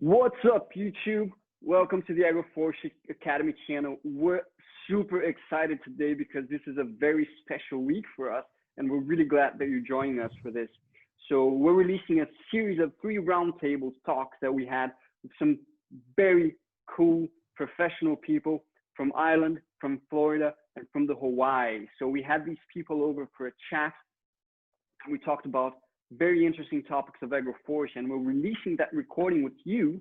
What's up, YouTube? Welcome to the Agroforestry Academy channel. We're super excited today because this is a very special week for us, and we're really glad that you're joining us for this. So we're releasing a series of 3 roundtable talks that we had with some very cool professional people from Ireland, from Florida, and from the Hawaii. So we had these people over for a chat, and we talked about very interesting topics of agroforestry, and we're releasing that recording with you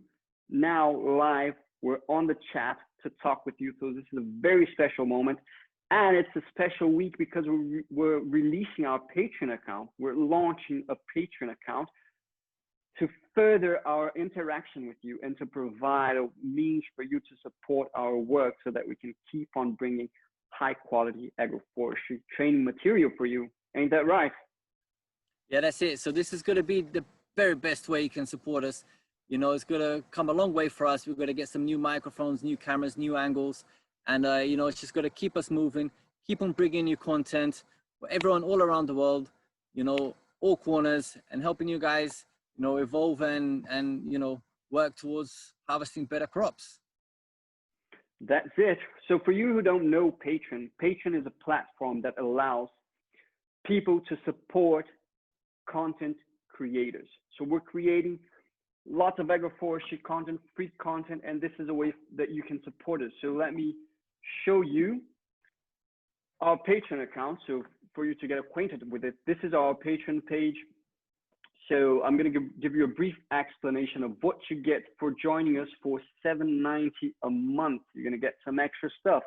now live. We're on the chat to talk with you. So this is a very special moment, and it's a special week because we're releasing our Patreon account. We're launching a Patreon account to further our interaction with you and to provide a means for you to support our work so that we can keep on bringing high quality agroforestry training material for you. Ain't that right? Yeah, that's it. So this is going to be the very best way you can support us. You know, it's going to come a long way for us. We're going to get some new microphones, new cameras, new angles. And, you know, it's just going to keep us moving, keep on bringing new content for everyone all around the world, you know, all corners, and helping you guys, you know, evolve and you know, work towards harvesting better crops. That's it. So for you who don't know Patreon, Patreon is a platform that allows people to support content creators. So we're creating lots of agroforestry content, free content, and this is a way that you can support us. So let me show you our Patreon account. So for you to get acquainted with it, this is our Patreon page. So I'm going to give you a brief explanation of what you get for joining us for $7.90 a month. You're going to get some extra stuff.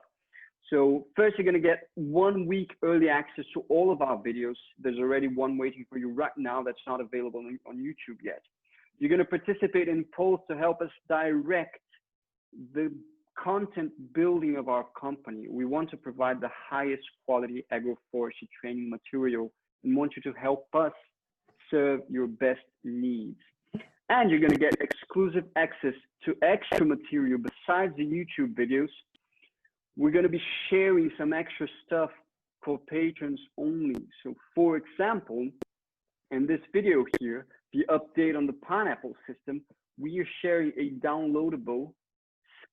So first, you're going to get 1 week early access to all of our videos. There's already one waiting for you right now that's not available on YouTube yet. You're going to participate in polls to help us direct the content building of our company. We want to provide the highest quality agroforestry training material and want you to help us serve your best needs. And you're going to get exclusive access to extra material besides the YouTube videos. We're going to be sharing some extra stuff for patrons only. So for example, in this video here, the update on the pineapple system, we are sharing a downloadable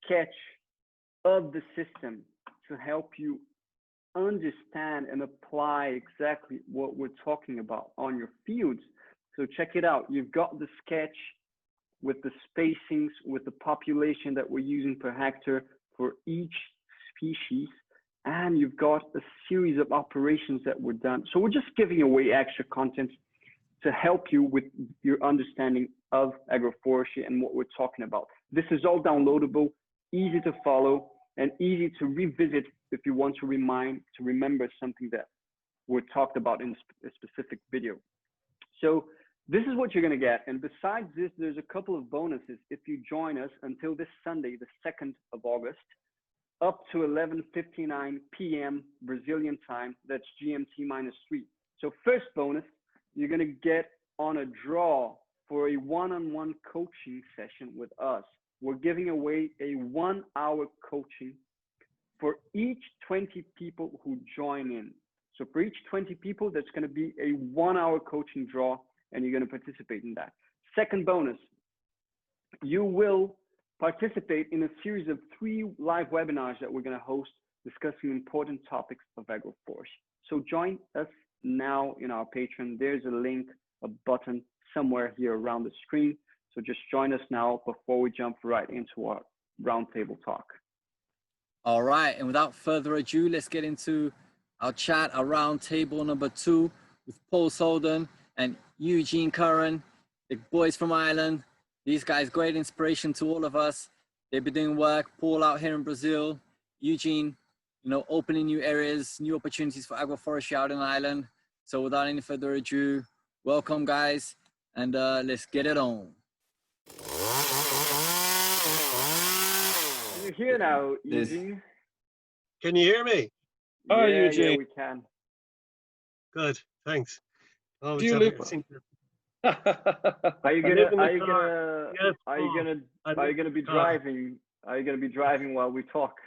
sketch of the system to help you understand and apply exactly what we're talking about on your fields. So check it out. You've got the sketch with the spacings, with the population that we're using per hectare for each species, and you've got a series of operations that were done. So we're just giving away extra content to help you with your understanding of agroforestry and what we're talking about. This is all downloadable, easy to follow, and easy to revisit if you want to remember something that we talked about in a specific video. So this is what you're going to get. And besides this, there's a couple of bonuses if you join us until this Sunday, the 2nd of August, up to 11:59 p.m. Brazilian time. That's GMT -3. So first bonus, you're going to get on a draw for a one-on-one coaching session with us. We're giving away a 1-hour coaching for each 20 people who join in. So for each 20 people, that's going to be a 1-hour coaching draw, and you're going to participate in that. Second bonus, you will participate in a series of 3 live webinars that we're going to host discussing important topics of agroforestry. So join us now in our Patreon. There's a link, a button somewhere here around the screen. So just join us now before we jump right into our roundtable talk. All right. And without further ado, let's get into our chat, our roundtable number 2 with Paul SODEN and EUGENE CURRAN, the boys from Ireland. These guys, great inspiration to all of us. They've been doing work. Paul out here in Brazil, EUGENE, you know, opening new areas, new opportunities for agroforestry out in Ireland. So without any further ado, welcome guys, and let's get it on. You're here now, EUGENE. Can you hear me? Oh, yeah, EUGENE. Yeah, we can. Good, thanks. Do you live? Are you gonna be driving? Are you gonna be driving while we talk?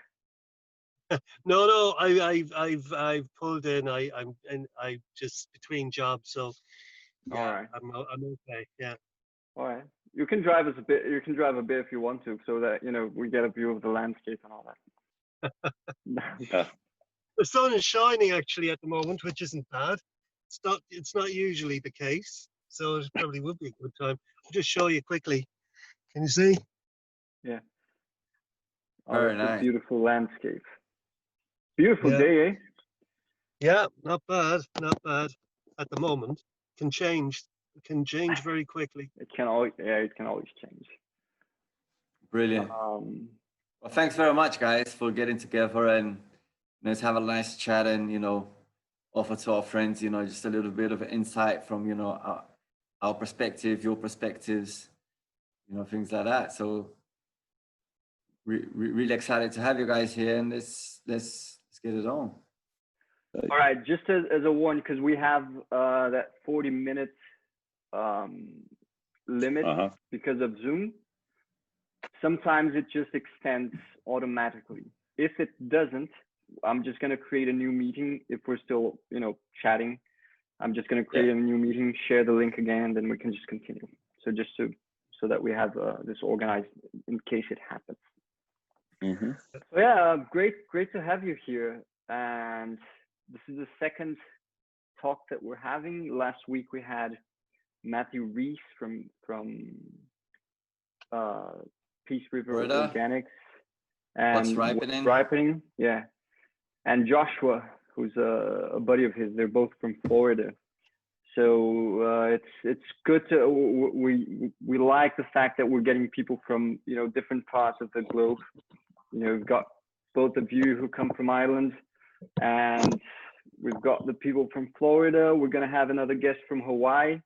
No, I've pulled in. I'm just between jobs, so yeah, all right. I'm okay. Yeah. All right. You can drive us a bit. You can drive a bit if you want to, so that we get a view of the landscape and all that. Yeah. The sun is shining actually at the moment, which isn't bad. It's not usually the case, so it probably would be a good time. I'll just show you quickly. Can you see? Yeah. Oh, Very that's a nice. beautiful landscape. Beautiful Yeah. day, eh? Yeah, not bad, not bad. At the moment, can change. It can change very quickly. It can always change. Brilliant. Well, thanks very much, guys, for getting together and let's have a nice chat and offer to our friends just a little bit of insight from our perspective, your perspectives, things like that. So really excited to have you guys here, and let's get it on. All right, just as a warning, because we have that 40-minute limit because of Zoom. Sometimes it just extends automatically. If it doesn't, I'm just going to create a new meeting. If we're still, chatting, I'm just going to create a new meeting, share the link again, and then we can just continue. So just so that we have this organized in case it happens. Mm-hmm. So yeah, great to have you here. And this is the second talk that we're having. Last week we had Matthew REECE from Peace River Florida. Organics and What's Ripening. Ripening, yeah, and Joshua, who's a buddy of his. They're both from Florida. So it's good to we like the fact that we're getting people from different parts of the globe. We've got both of you who come from Ireland, and we've got the people from Florida. We're gonna have another guest from Hawaii,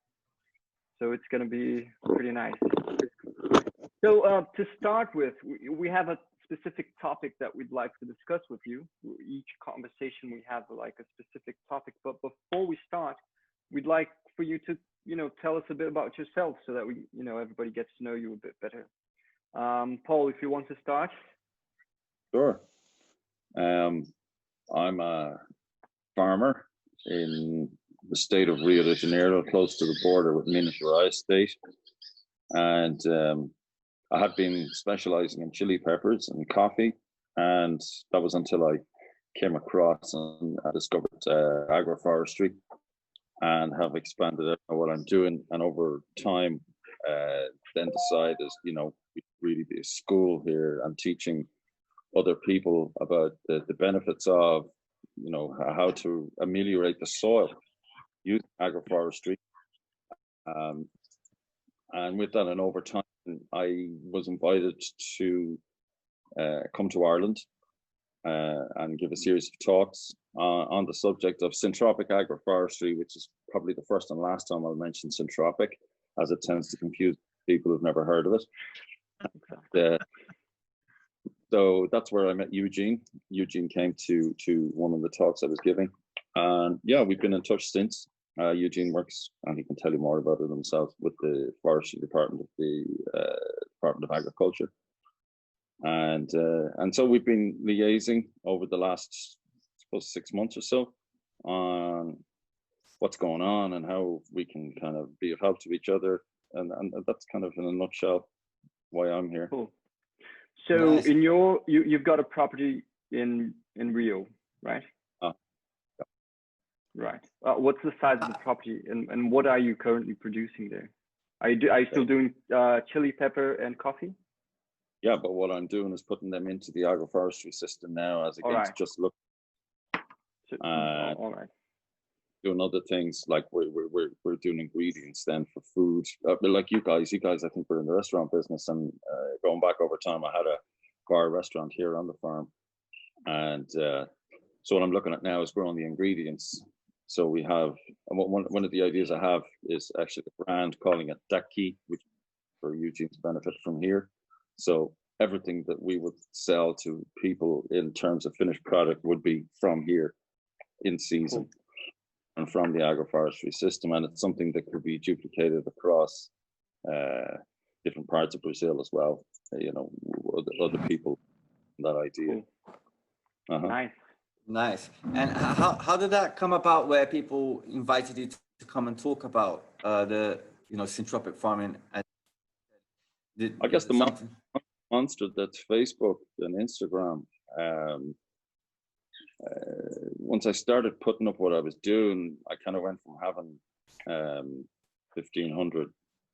so it's gonna be pretty nice. So to start with, we have a specific topic that we'd like to discuss with you. Each conversation we have like a specific topic, but before we start, we'd like for you to tell us a bit about yourself so that we everybody gets to know you a bit better. Paul, if you want to start. Sure. I'm a farmer in the state of Rio de Janeiro, close to the border with Minas Gerais state, and I had been specializing in chili peppers and coffee, and that was until I came across and I discovered agroforestry and have expanded it what I'm doing. And over time, then decided, really be a school here and teaching other people about the benefits of, how to ameliorate the soil using agroforestry. And with that, and over time, I was invited to come to Ireland and give a series of talks on the subject of syntropic agroforestry, which is probably the first and last time I'll mention syntropic, as it tends to confuse people who've never heard of it. So that's where I met Eugene. Eugene came to one of the talks I was giving. And yeah, we've been in touch since. Eugene works, and he can tell you more about it himself, with the forestry department of the Department of Agriculture. And so we've been liaising over the last, I suppose, 6 months or so on what's going on and how we can kind of be of help to each other. And that's kind of in a nutshell why I'm here. Cool. So Nice. in you've got a property in Rio, right? Right. What's the size of the property, and what are you currently producing there? Are you still doing chili pepper and coffee? Yeah, but what I'm doing is putting them into the agroforestry system now, as against just look. All right. Doing other things, like we're doing ingredients then for food. Like you guys, I think we're in the restaurant business, and going back over time, I had a bar restaurant here on the farm, and so what I'm looking at now is growing the ingredients. So we have, and one of the ideas I have is actually the brand, calling it Daki, which for Eugene's benefit from here. So everything that we would sell to people in terms of finished product would be from here, in season. Cool. And from the agroforestry system, and it's something that could be duplicated across different parts of Brazil as well. Other people, that idea. Cool. Nice. And how did that come about, where people invited you to come and talk about the syntropic farming? I guess the something. monster that's Facebook and Instagram. Once I started putting up what I was doing, I kind of went from having 1,500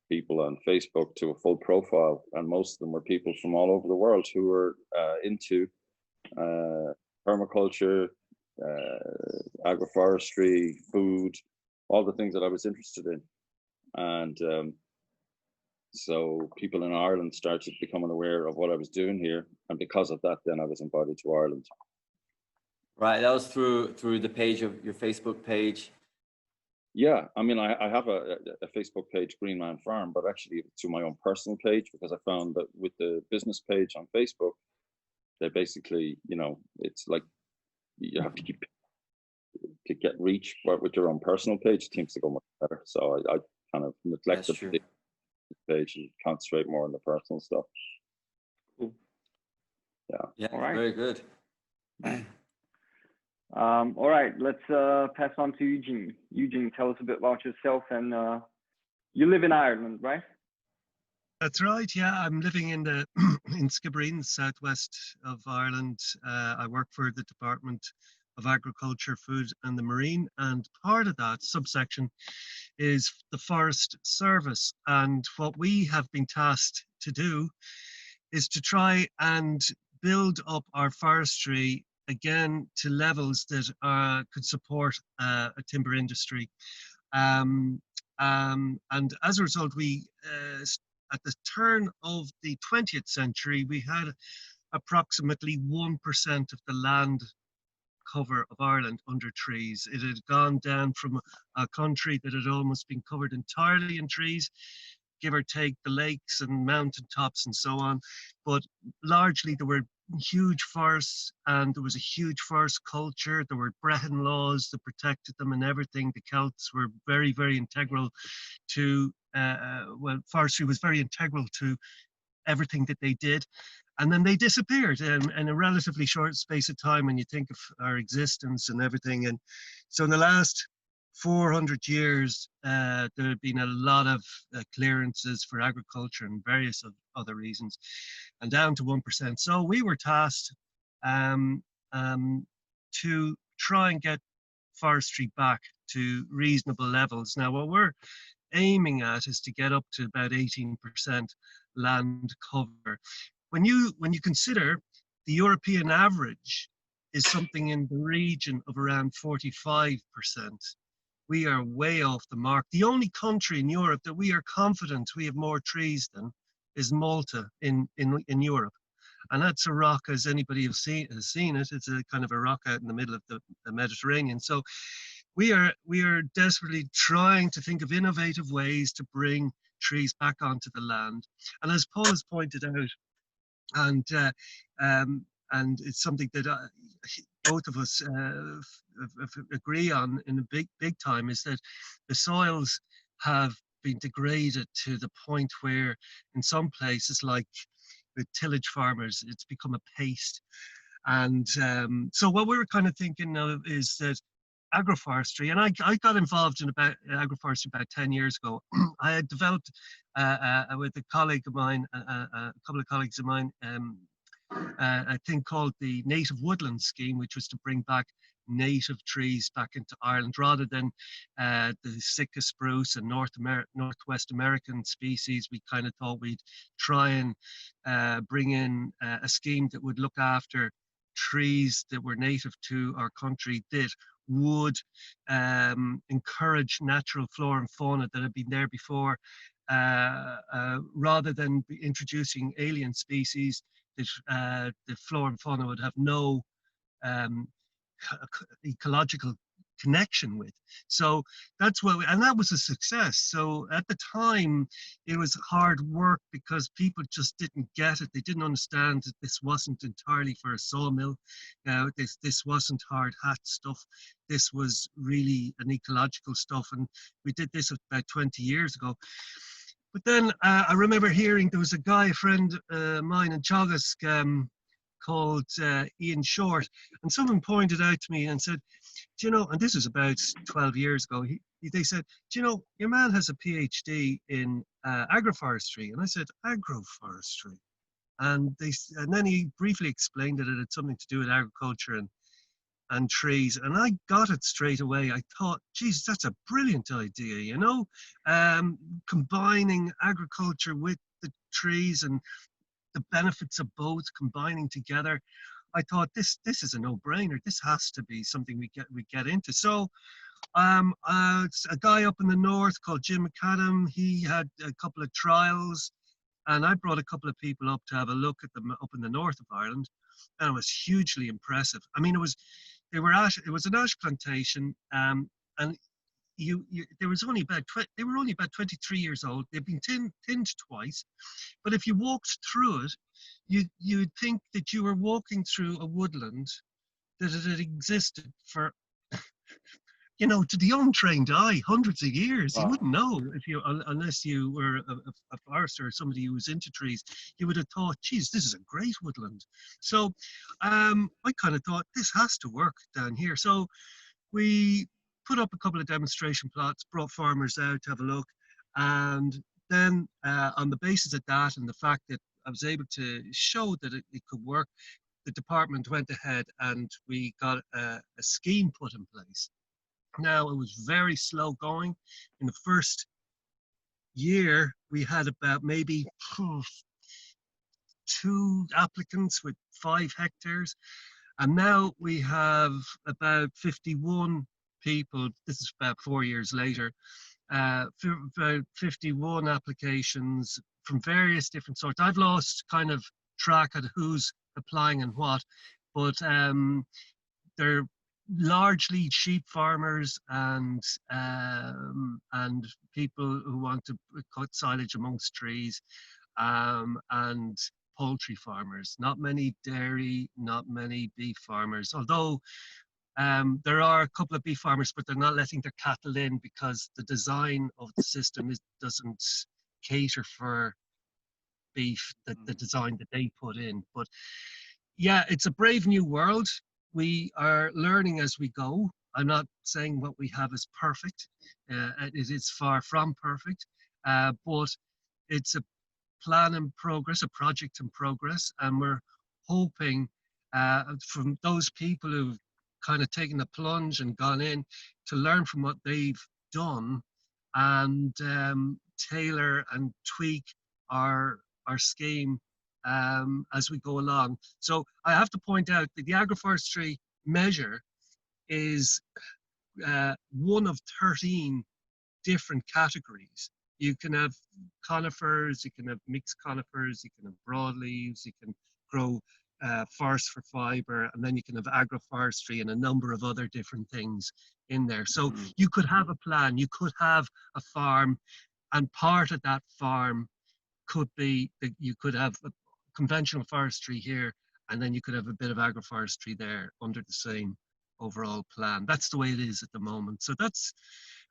people on Facebook to a full profile, and most of them were people from all over the world who were into permaculture, agroforestry, food, all the things that I was interested in. And so people in Ireland started becoming aware of what I was doing here, and because of that, then I was invited to Ireland. Right, that was through the page of your Facebook page. Yeah, I mean, I have a Facebook page, Green Man Farm, but actually to my own personal page, because I found that with the business page on Facebook, they basically, you know, it's like you have to get reach, but with your own personal page, it seems to go much better. So I kind of neglected the page and concentrate more on the personal stuff. Cool. Yeah, all right. Very good. All right, let's pass on to Eugene. Eugene, tell us a bit about yourself, and you live in Ireland, right? That's right. Yeah, I'm living in the in Skibbereen, southwest of Ireland. I work for the Department of Agriculture, Food and the Marine, and part of that subsection is the Forest Service. And what we have been tasked to do is to try and build up our forestry again to levels that could support a timber industry. And as a result, we at the turn of the 20th century, we had approximately 1% of the land cover of Ireland under trees. It had gone down from a country that had almost been covered entirely in trees, give or take the lakes and mountain tops and so on. But largely there were huge forests, and there was a huge forest culture. There were Brehon laws that protected them and everything. The Celts were very, very integral to, well, forestry was very integral to everything that they did. And then they disappeared in a relatively short space of time when you think of our existence and everything. And so in the last 400 years, there have been a lot of clearances for agriculture and various other reasons, and down to 1%. So we were tasked to try and get forestry back to reasonable levels. Now, what we're aiming at is to get up to about 18% land cover. When you consider the European average is something in the region of around 45%, we are way off the mark. The only country in Europe that we are confident we have more trees than is Malta in Europe. And that's a rock, as anybody has seen it. It's a kind of a rock out in the middle of the Mediterranean. So we are desperately trying to think of innovative ways to bring trees back onto the land. And as Paul has pointed out, and it's something that both of us agree on in a big time, is that the soils have been degraded to the point where in some places, like with tillage farmers, it's become a paste. And so what we were kind of thinking of is that agroforestry, and I got involved in agroforestry about 10 years ago. I had developed with a colleague of mine, a couple of colleagues of mine, a thing called the Native Woodland Scheme, which was to bring back native trees back into Ireland rather than the Sitka spruce and Northwest American species. We kind of thought we'd try and bring in a scheme that would look after trees that were native to our country, that would encourage natural flora and fauna that had been there before, rather than introducing alien species that the flora and fauna would have no ecological connection with. So that's what, and that was a success. So at the time, it was hard work because people just didn't get it. They didn't understand that this wasn't entirely for a sawmill. This wasn't hard hat stuff. This was really an ecological stuff. And we did this about 20 years ago. But then I remember hearing there was a guy, a friend of mine in Teagasc, called Ian Short, and someone pointed out to me and said, do you know, and this was about 12 years ago, they said, do you know, your man has a PhD in agroforestry. And I said, agroforestry? And then he briefly explained that it had something to do with agriculture and trees. And I got it straight away. I thought, geez, that's a brilliant idea, you know, combining agriculture with the trees and the benefits of both combining together. I thought this is a no-brainer. This has to be something we get into. So a guy up in the north called Jim Mcadam, he had a couple of trials, and I brought a couple of people up to have a look at them up in the north of Ireland, and it was hugely impressive. I mean, it was an ash plantation, and they were only about 23 years old. They've been thinned twice, but if you walked through it, you'd think that you were walking through a woodland that had existed for, you know, to the untrained eye, hundreds of years. Wow. You wouldn't know unless you were a forester or somebody who was into trees. You would have thought, geez, this is a great woodland. So I kind of thought this has to work down here. So we put up a couple of demonstration plots, brought farmers out to have a look, and then on the basis of that and the fact that I was able to show that it could work, the department went ahead and we got a scheme put in place. Now, it was very slow going. In the first year, we had about maybe 2 applicants with 5 hectares, and now we have about 51 people. This is about 4 years later. About 51 applications from various different sorts. I've lost kind of track of who's applying and what, but they're largely sheep farmers and people who want to cut silage amongst trees, and poultry farmers. Not many dairy, not many beef farmers, although there are a couple of beef farmers, but they're not letting their cattle in because the design of the system doesn't cater for beef, the design that they put in. But yeah, it's a brave new world. We are learning as we go. I'm not saying what we have is perfect. It is far from perfect, but it's a plan in progress, a project in progress, and we're hoping from those people who've kind of taken the plunge and gone in to learn from what they've done and tailor and tweak our scheme as we go along. So I have to point out that the agroforestry measure is one of 13 different categories. You can have conifers, you can have mixed conifers, you can have broadleaves, you can grow forest for fiber, and then you can have agroforestry and a number of other different things in there. So you could have a plan, you could have a farm, and part of that farm could be that you could have a conventional forestry here, and then you could have a bit of agroforestry there under the same overall plan. That's the way it is at the moment. So that's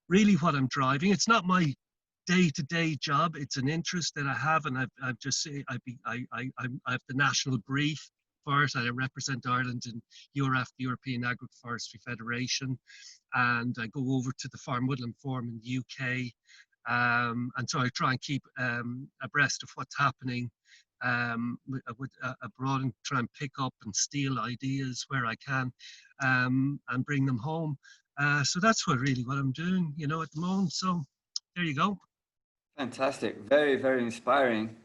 really what I'm driving. It's not my day-to-day job. It's an interest that I have, and I've just I have the national brief for it. I represent Ireland in EURAF, the European Agroforestry Federation, and I go over to the Farm Woodland Forum in the UK, and so I try and keep abreast of what's happening abroad and try and pick up and steal ideas where I can, and bring them home. So that's what I'm doing, you know, at the moment. So there you go. Fantastic. Very, very inspiring.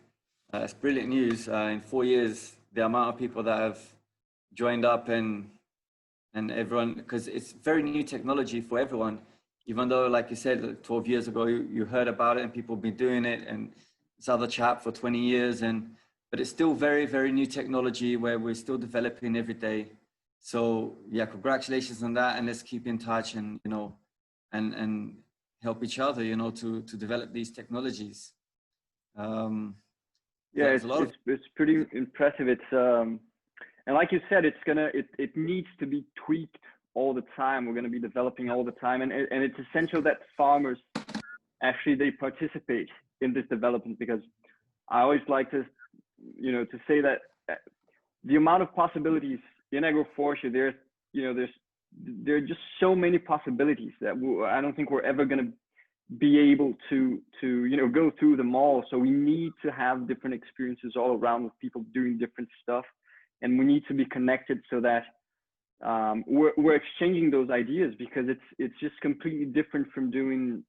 It's brilliant news. In 4 years, the amount of people that have joined up and everyone, because it's very new technology for everyone, even though, like you said, 12 years ago, you heard about it and people have been doing it, and this other chap for 20 years, but it's still very, very new technology where we're still developing every day. So yeah, congratulations on that, and let's keep in touch and, you know, and help each other, you know, to develop these technologies. Yeah, it's pretty impressive. It's and like you said, it needs to be tweaked all the time. We're going to be developing all the time, and it's essential that farmers actually they participate in this development, because I always like to, you know, to say that the amount of possibilities in agroforestry, there are just so many possibilities that I don't think we're ever going to be able to go through them all. So we need to have different experiences all around with people doing different stuff, and we need to be connected so that we're exchanging those ideas, because it's just completely different from doing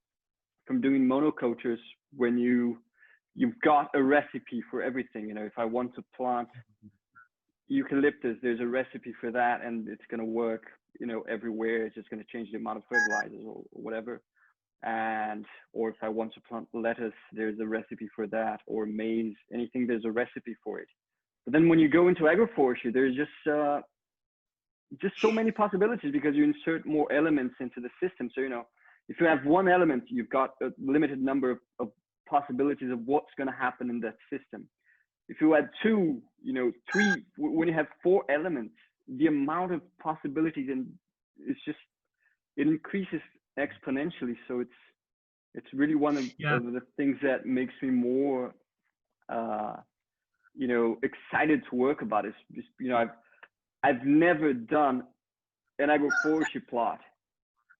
monocultures when you've got a recipe for everything. If I want to plant eucalyptus, there's a recipe for that, and it's going to work everywhere. It's just going to change the amount of fertilizers or whatever. Or if I want to plant lettuce, there's a recipe for that, or maize, anything, there's a recipe for it. But then when you go into agroforestry, there's just so many possibilities, because you insert more elements into the system. So if you have one element, you've got a limited number of possibilities of what's going to happen in that system. If you add 2, 3, when you have 4 elements, the amount of possibilities, and it increases exponentially. So it's really one of the things that makes me more excited to work about. Is just, I've never done an agroforestry plot.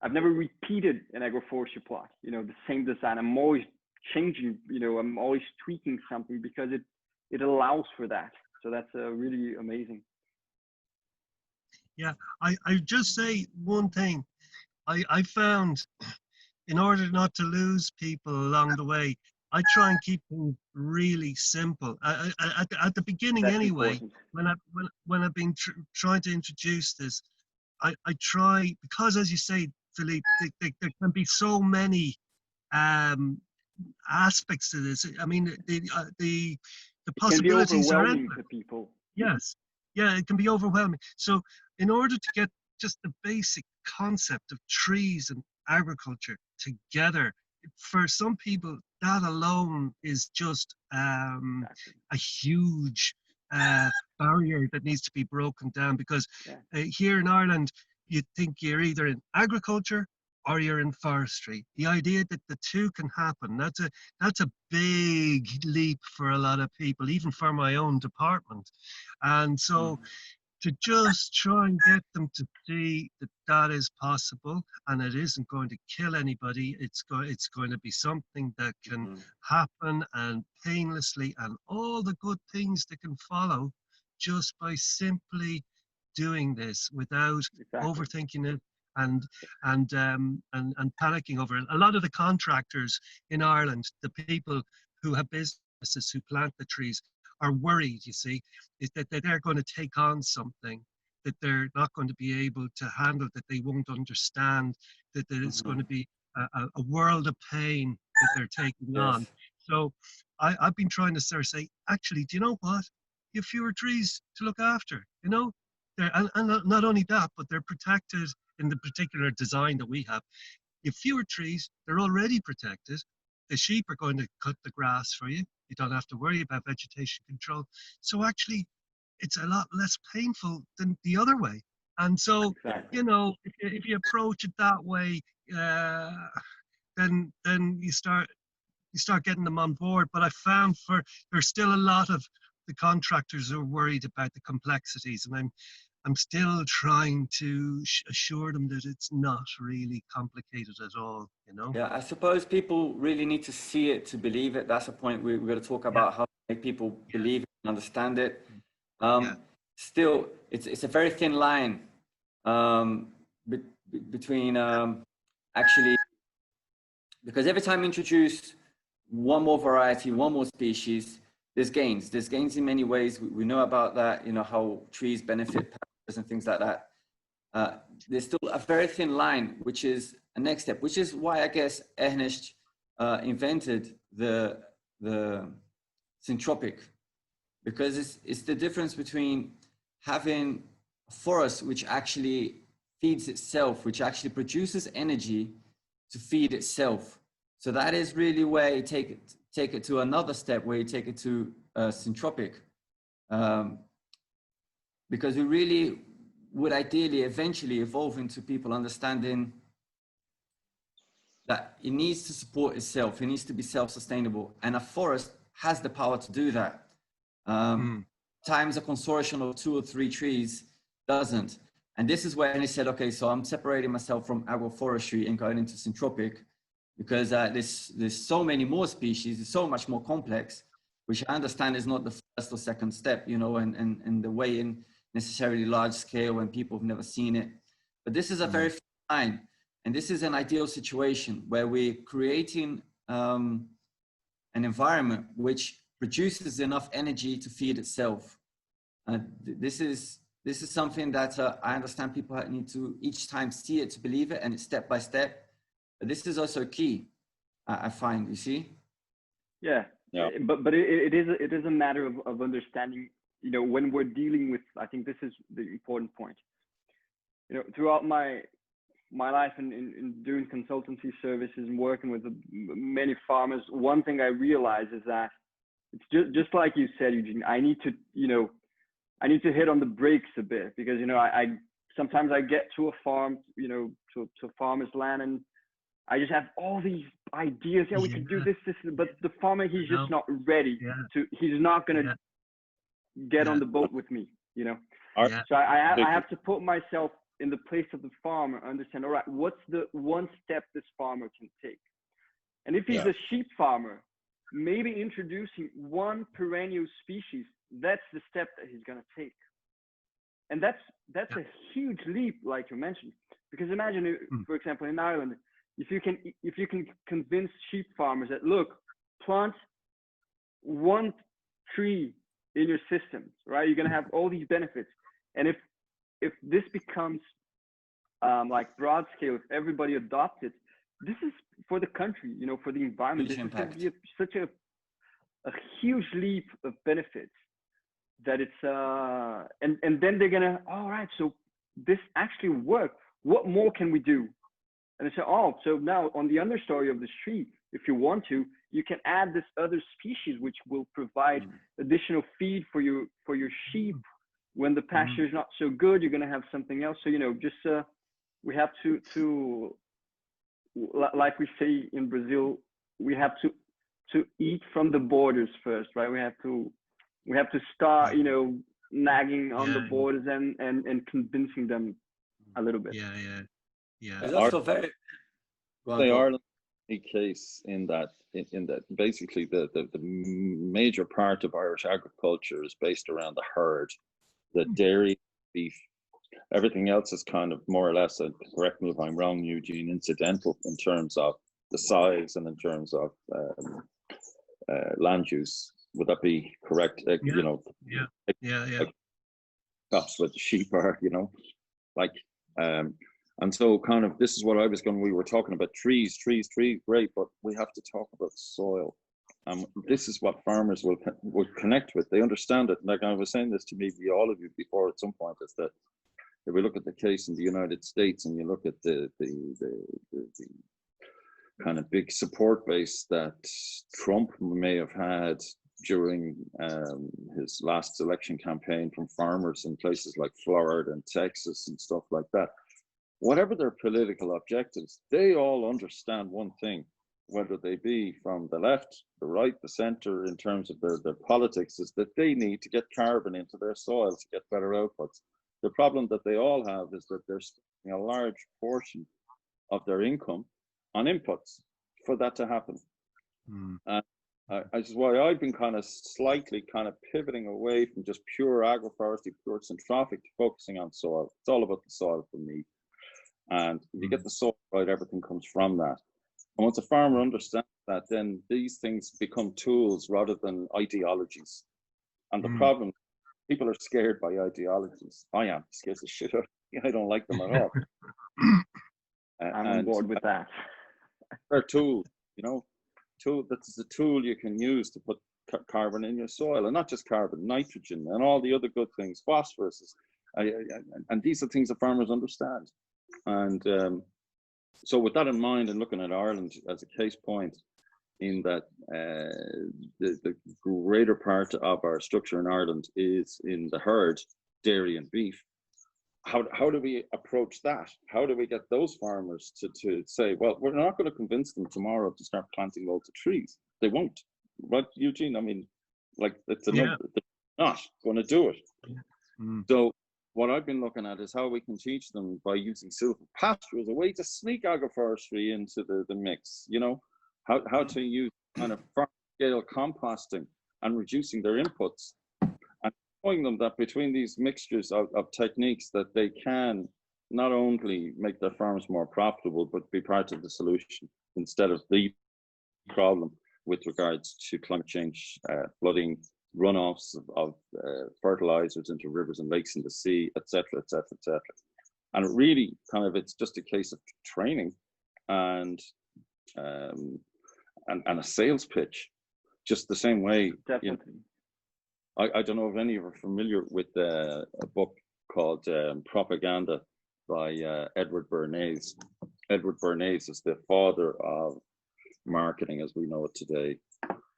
I've never repeated an agroforestry plot, the same design. I'm always changing, I'm always tweaking something, because it allows for that. So that's really amazing. Yeah, I just say one thing. I found, in order not to lose people along the way, I try and keep them really simple. At the beginning, that's anyway, important. when I've been trying to introduce this, I try, because as you say, Philippe, there can be so many aspects to this. I mean, the possibilities are endless to people. Yes, yeah, it can be overwhelming. So in order to get just the basic concept of trees and agriculture together, for some people, that alone is just a huge barrier that needs to be broken down, because here in Ireland, you think you're either in agriculture or you're in forestry. The idea that the two can happen, that's a big leap for a lot of people, even for my own department. And so to just try and get them to see that that is possible, and it isn't going to kill anybody, it's going to be something that can happen, and painlessly, and all the good things that can follow just by simply doing this without overthinking it and panicking over it. A lot of the contractors in Ireland, the people who have businesses who plant the trees, are worried, you see, is that they're going to take on something that they're not going to be able to handle, that they won't understand, that it's going to be a world of pain that they're taking on. So I've been trying to sort of say, actually, do you know what? You have fewer trees to look after, and not only that, but they're protected in the particular design that we have. You have fewer trees, they're already protected. The sheep are going to cut the grass for you. You don't have to worry about vegetation control. So actually, it's a lot less painful than the other way. And so, if you approach it that way, then you start getting them on board. But I found there's still a lot of the contractors who are worried about the complexities, and I'm still trying to assure them that it's not really complicated at all, Yeah, I suppose people really need to see it to believe it. That's a point we're going to talk about, how to make people believe it and understand it. Still, it's a very thin line between actually, because every time you introduce one more variety, one more species, there's gains. There's gains in many ways. We know about that, how trees benefit and things like that. There's still a very thin line, which is a next step, which is why I guess Ernest invented the syntropic, because it's the difference between having a forest which actually feeds itself, which actually produces energy to feed itself. So that is really where you take it to another step, where you take it to syntropic, because we really would ideally eventually evolve into people understanding that it needs to support itself, it needs to be self-sustainable, and a forest has the power to do that. Sometimes a consortium of 2 or 3 trees doesn't. And this is when he said, okay, so I'm separating myself from agroforestry and going into syntropic, because there's so many more species, it's so much more complex, which I understand is not the first or second step, you know, and the way in necessarily large scale when people have never seen it. But this is a very fine line. And this is an ideal situation where we're creating an environment which produces enough energy to feed itself. This is something that I understand people need to each time see it to believe it, and it's step by step. But this is also key, I find, you see? Yeah, but it is a matter of understanding, you know, when we're dealing with, I think this is the important point. You know, throughout my life in doing consultancy services and working with many farmers, one thing I realize is that it's just like you said, Eugene, I need to hit on the brakes a bit, because, you know, I sometimes I get to a farm, you know, to farmer's land, and I just have all these ideas. Yeah, we could do this, but the farmer, he's just not ready he's not going to get on the boat with me, you know? So I have to put myself in the place of the farmer, understand, all right, what's the one step this farmer can take? And if he's a sheep farmer, maybe introducing one perennial species, that's the step that he's going to take. And that's a huge leap, like you mentioned, because imagine, for example, in Ireland, if you can convince sheep farmers that, look, plant one tree in your systems, right? You're going to have all these benefits. And if this becomes like broad scale, if everybody adopts it, this is for the country, you know, for the environment. This is going to be such a huge leap of benefits that it's and then they're gonna, all right, so this actually worked. What more can we do? And they say, oh, so now on the understory of this tree, if you want to, you can add this other species which will provide additional feed for your sheep. When the pasture is not so good, you're going to have something else. So, you know, just we have to like we say in Brazil, we have to eat from the borders first, right? We have to start, you know, nagging on the borders and convincing them a little bit. It's also very. They are a case in that basically the major part of Irish agriculture is based around the herd, the dairy, beef. Everything else is kind of more or less, correct me if I'm wrong, Eugene, incidental in terms of the size and in terms of land use. Would that be correct? You know, like, that's what the sheep are, you know, like, and so kind of this is what I was going. We were talking about trees, great, but we have to talk about soil. This is what farmers will connect with. They understand it. Like I was saying this to maybe all of you before at some point, is that if we look at the case in the United States and you look at the kind of big support base that Trump may have had during his last election campaign from farmers in places like Florida and Texas and stuff like that, whatever their political objectives, they all understand one thing, whether they be from the left, the right, the center, in terms of their politics, is that they need to get carbon into their soil to get better outputs. The problem that they all have is that they're spending a large portion of their income on inputs for that to happen. Which is why I've been kind of slightly pivoting away from just pure agroforestry, pure syntropic, to focusing on soil. It's all about the soil for me. And if you get the soil right, everything comes from that. And once a farmer understands that, then these things become tools rather than ideologies. And the problem, people are scared by ideologies. I am scared as shit. I don't like them at all. I'm on board with that. They're tools, you know. That's a tool you can use to put carbon in your soil, and not just carbon, nitrogen, and all the other good things, phosphorus. And these are things that farmers understand. And so with that in mind, and looking at Ireland as a case point, in that the greater part of our structure in Ireland is in the herd, dairy and beef. How do we approach that? How do we get those farmers to say, well, we're not going to convince them tomorrow to start planting loads of trees? They won't, right, Eugene? I mean, like, it's another, not going to do it. Mm. So what I've been looking at is how we can teach them by using silvopasture as a way to sneak agroforestry into the mix, you know, how to use kind of farm scale composting and reducing their inputs, and showing them that between these mixtures of techniques that they can not only make their farms more profitable, but be part of the solution instead of the problem with regards to climate change, flooding, runoffs of fertilizers into rivers and lakes in the sea, etc., etc., etc. And it really kind of, it's just a case of training and a sales pitch, just the same way. Definitely. You know, I don't know if any of you are familiar with a book called Propaganda by Edward Bernays. Edward Bernays is the father of marketing as we know it today,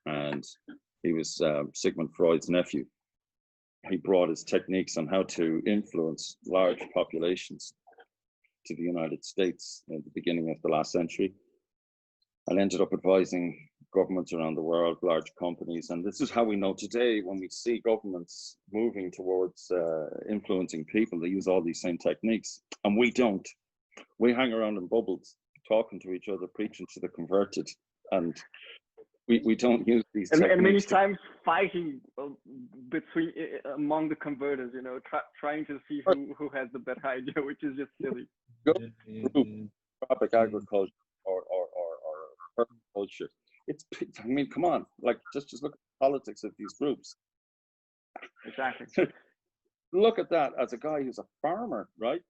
and he was Sigmund Freud's nephew. He brought his techniques on how to influence large populations to the United States at the beginning of the last century, and ended up advising governments around the world, large companies. And this is how we know today, when we see governments moving towards influencing people, they use all these same techniques, and we don't. We hang around in bubbles, talking to each other, preaching to the converted, and we don't use these techniques. And many times fighting between among the converters, you know, trying to see who has the better idea, which is just silly. Go through tropic agriculture or permaculture. I mean, come on, like just look at the politics of these groups. Exactly. Look at that as a guy who's a farmer, right?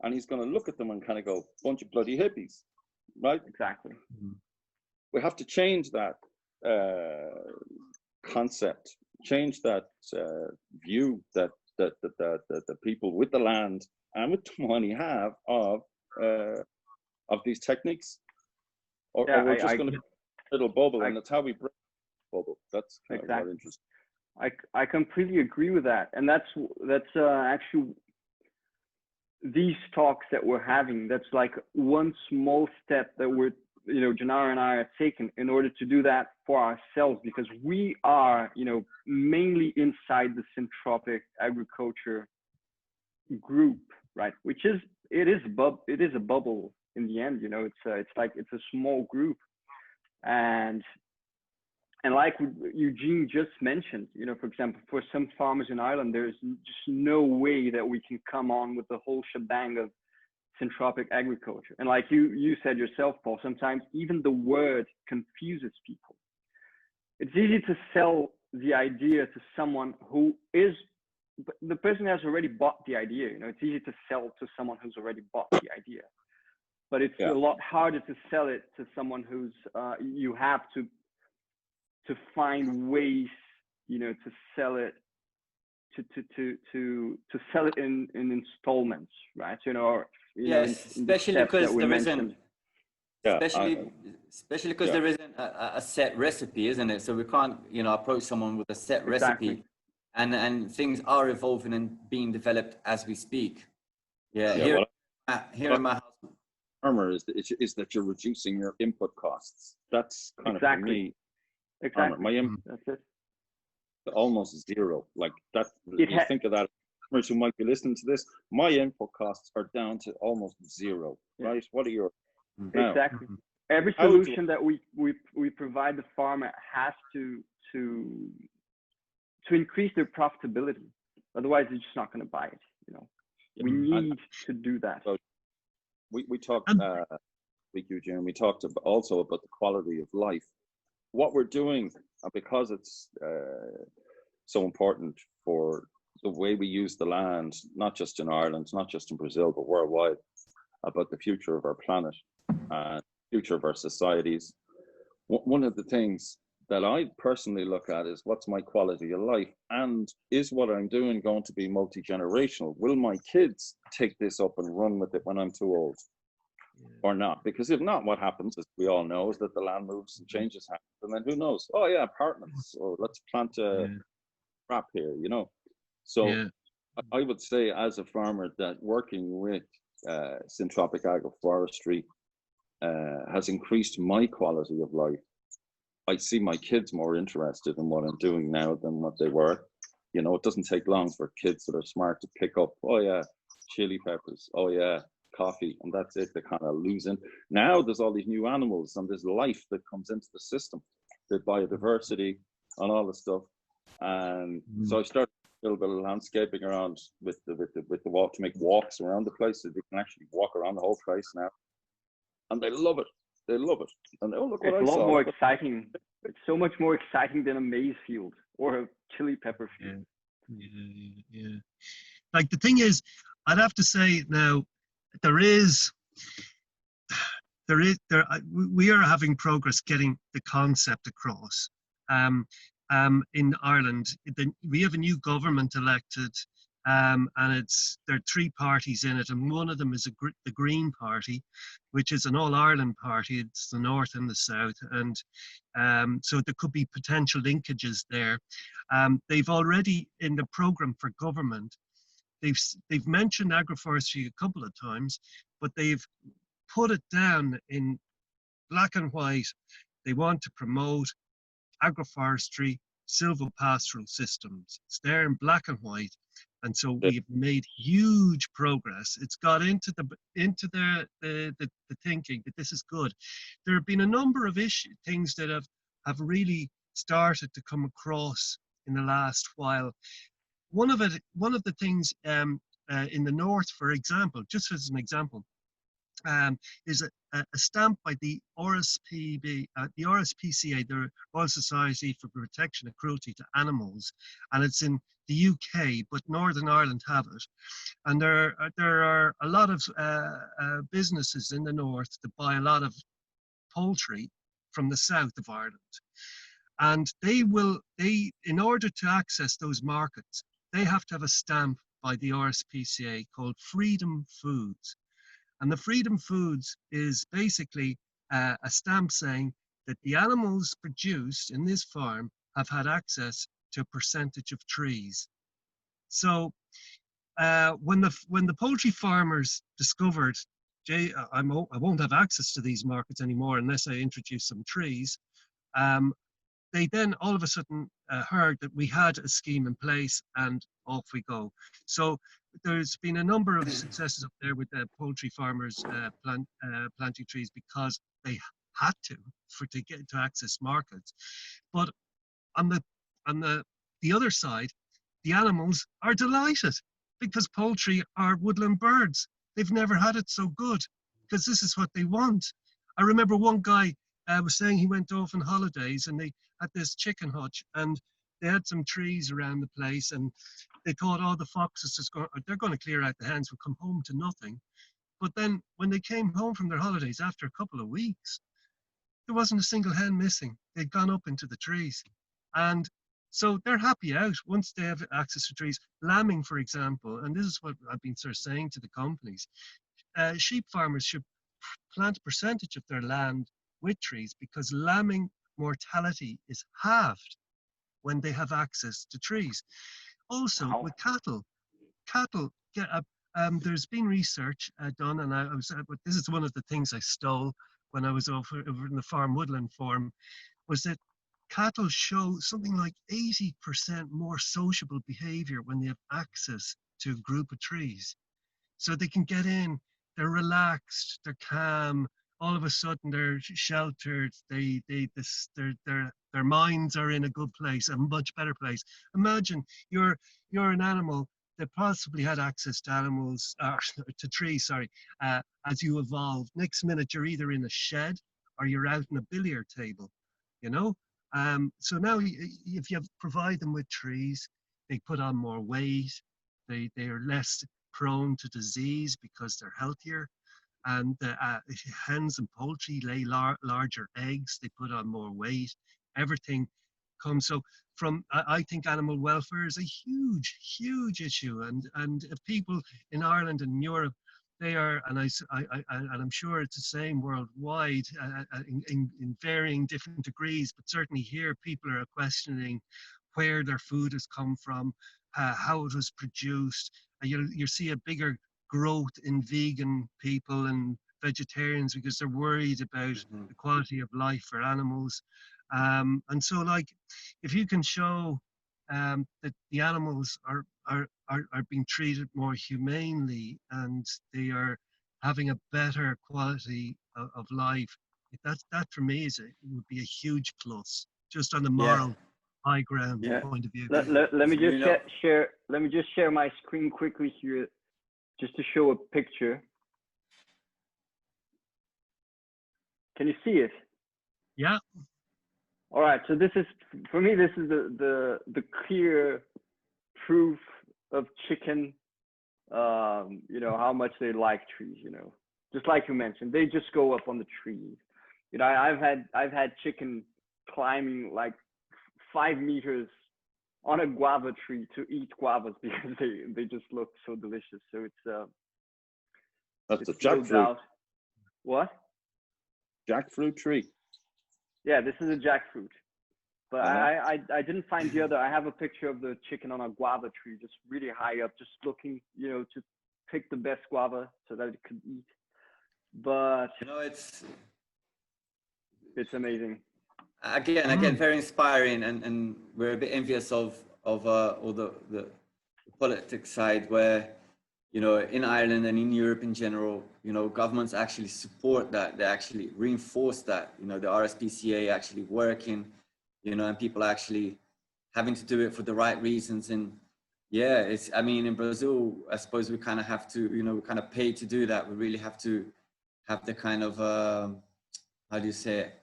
And he's going to look at them and kind of go, bunch of bloody hippies, right? Exactly. We have to change that concept, change that view that the people with the land and with the money have of these techniques, or we're just going to a little bubble, and that's how we break the bubble. That's kind of what interesting. I completely agree with that, and that's actually these talks that we're having. That's like one small step that we're, you know, Janara and I are taking in order to do that for ourselves, because we are, you know, mainly inside the syntropic agriculture group, right? Which is it is a bubble in the end, you know. It's like it's a small group, and like Eugene just mentioned, you know, for example, for some farmers in Ireland, there's just no way that we can come on with the whole shebang of syntropic agriculture. And like you said yourself, Paul, sometimes even the word confuses people. It's easy to sell the idea to someone who is, the person has already bought the idea. You know, it's easy to sell to someone who's already bought the idea, but it's a lot harder to sell it to someone who's, you have to find ways, you know, to sell it, to sell it in installments, right? You know, or, especially because there isn't, especially because there isn't a set recipe, isn't it? So we can't, you know, approach someone with a set recipe, and things are evolving and being developed as we speak. Here in my house, farmer is that you're reducing your input costs. That's kind of for me. Exactly. My input, that's it. Almost zero. Like that. You think of that. Farmers who might be listening to this, my input costs are down to almost zero. Right? What are your exactly? Every solution that we provide the farmer has to increase their profitability. Otherwise, they're just not going to buy it. You know, we need to do that. So we talked with Eugene. We talked also about the quality of life. What we're doing, because it's so important for the way we use the land, not just in Ireland, not just in Brazil, but worldwide, about the future of our planet and future of our societies. One of the things that I personally look at is, what's my quality of life, and is what I'm doing going to be multi-generational? Will my kids take this up and run with it when I'm too old? Or not? Because if not, what happens, as we all know, is that the land moves and changes happen, and then who knows? Oh yeah, apartments, or let's plant a crop here, you know. So I would say, as a farmer, that working with syntropic agroforestry has increased my quality of life. I see my kids more interested in what I'm doing now than what they were. You know, it doesn't take long for kids that are smart to pick up, oh yeah, chili peppers, oh yeah, coffee, and that's it. They kind of lose in. Now there's all these new animals and there's life that comes into the system, the biodiversity and all the stuff. And so I started a little bit of landscaping around with the walk, to make walks around the place, so they can actually walk around the whole place now. And they love it. They love it. And oh, look what It's I a lot saw. more exciting. It's so much more exciting than a maize field or a chili pepper field. Yeah. Like, the thing is, I'd have to say now, we are having progress getting the concept across. In Ireland, we have a new government elected, and there are three parties in it, and one of them is the Green Party, which is an all-Ireland party. It's the North and the South, and so there could be potential linkages there. They've already, in the programme for government, they've mentioned agroforestry a couple of times, but they've put it down in black and white. They want to promote agroforestry, silvopastoral systems. It's there in black and white, and so we've made huge progress. It's got into the thinking that this is good. There have been a number of things that have really started to come across in the last while. One of the things in the north, for example, just as an example, is a stamp by the RSPCA, the Royal Society for Protection of Cruelty to Animals, and it's in the UK, but Northern Ireland have it. And there are a lot of businesses in the north that buy a lot of poultry from the south of Ireland, and in order to access those markets, they have to have a stamp by the RSPCA called Freedom Foods. And the Freedom Foods is basically a stamp saying that the animals produced in this farm have had access to a percentage of trees. So when the poultry farmers discovered, I won't have access to these markets anymore unless I introduce some trees, they then all of a sudden heard that we had a scheme in place, and off we go. So there's been a number of successes up there with the poultry farmers planting trees because they had to get to access markets. But on the other side, the animals are delighted because poultry are woodland birds. They've never had it so good because this is what they want. I remember one guy was saying he went off on holidays and they had this chicken hutch and they had some trees around the place and they thought, oh, the foxes they're going to clear out the hens, will come home to nothing. But then when they came home from their holidays after a couple of weeks, there wasn't a single hen missing. They'd gone up into the trees. And so they're happy out once they have access to trees. Lambing, for example, and this is what I've been sort of saying to the companies, sheep farmers should plant a percentage of their land with trees because lambing mortality is halved when they have access to trees. Also, with cattle get there's been research done, and but this is one of the things I stole when I was over in the farm Woodland farm, was that cattle show something like 80% more sociable behavior when they have access to a group of trees. So they can get in, they're relaxed, they're calm, all of a sudden they're sheltered, their minds are in a good place, a much better place. Imagine you're an animal that possibly had access to to trees, as you evolved. Next minute you're either in a shed or you're out in a billiard table, you know? So now if you provide them with trees, they put on more weight, they are less prone to disease because they're healthier. And hens and poultry lay larger eggs, they put on more weight, everything comes. So I think animal welfare is a huge, huge issue. And if people in Ireland and Europe, they are, and I'm sure it's the same worldwide in varying different degrees, but certainly here people are questioning where their food has come from, how it was produced. You see a bigger growth in vegan people and vegetarians because they're worried about the quality of life for animals. And so, like, if you can show that the animals are being treated more humanely, and they are having a better quality of life. That for me would be a huge plus, just on the moral high ground point of view. Let me just share. Let me just share my screen quickly here, just to show a picture. Can you see it? Yeah. All right. So this is, for me, this is the clear proof of chicken. You know, how much they like trees. You know, just like you mentioned, they just go up on the trees. You know, I've had chicken climbing like 5 meters on a guava tree to eat guavas because they just look so delicious. So it's that's a no jackfruit. doubt. What? Jackfruit tree. Yeah, this is a jackfruit. But I didn't find the other. I have a picture of the chicken on a guava tree, just really high up, just looking, you know, to pick the best guava so that it could eat. But you know, it's amazing. Again, very inspiring, and we're a bit envious of all the politics side, where, you know, in Ireland and in Europe in general, you know, governments actually support that. They actually reinforce that, you know, the RSPCA actually working, you know, and people actually having to do it for the right reasons. And yeah, it's, I mean, in Brazil, I suppose we kind of have to, you know, we kind of pay to do that. We really have to have the kind of, how do you say it?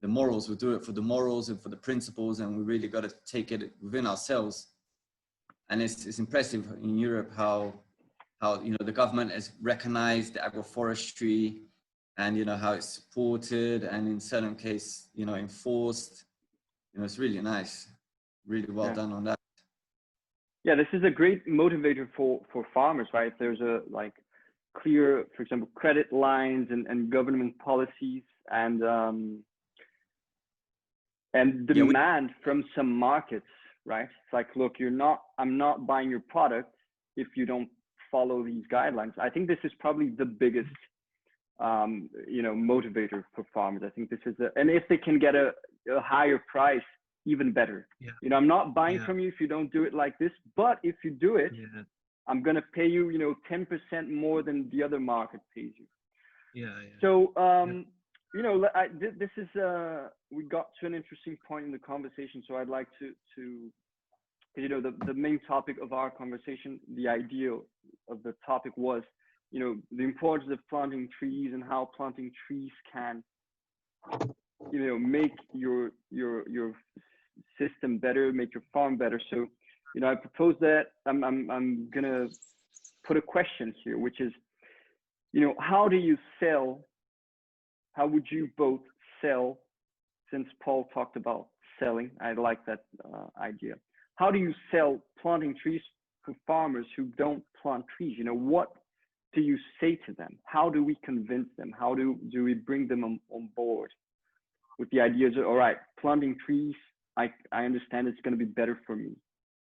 The morals. We do it for the morals and for the principles, and we really got to take it within ourselves. And it's impressive in Europe how, you know, the government has recognized the agroforestry, and, you know, how it's supported, and in certain cases, you know, enforced. You know, it's really nice. Really well done on that. Yeah, this is a great motivator for farmers, right? If there's a like clear, for example, credit lines and government policies and demand from some markets, right? It's like, look, I'm not buying your product if you don't follow these guidelines. I think this is probably the biggest, you know, motivator for farmers. I think this is, and if they can get a higher price, even better. Yeah. You know, I'm not buying from you if you don't do it like this, but if you do it, I'm going to pay you, you know, 10% more than the other market pays you. So, you know, this is, we got to an interesting point in the conversation. So I'd like to you know, the main topic of our conversation, the idea of the topic was, you know, the importance of planting trees and how planting trees can, you know, make your system better, make your farm better. So, you know, I propose that I'm gonna put a question here, which is, you know, how would you both sell, since Paul talked about selling, I like that idea. How do you sell planting trees for farmers who don't plant trees? You know, what do you say to them? How do we convince them? How do we bring them on board with the ideas of, all right, planting trees, I understand it's going to be better for me,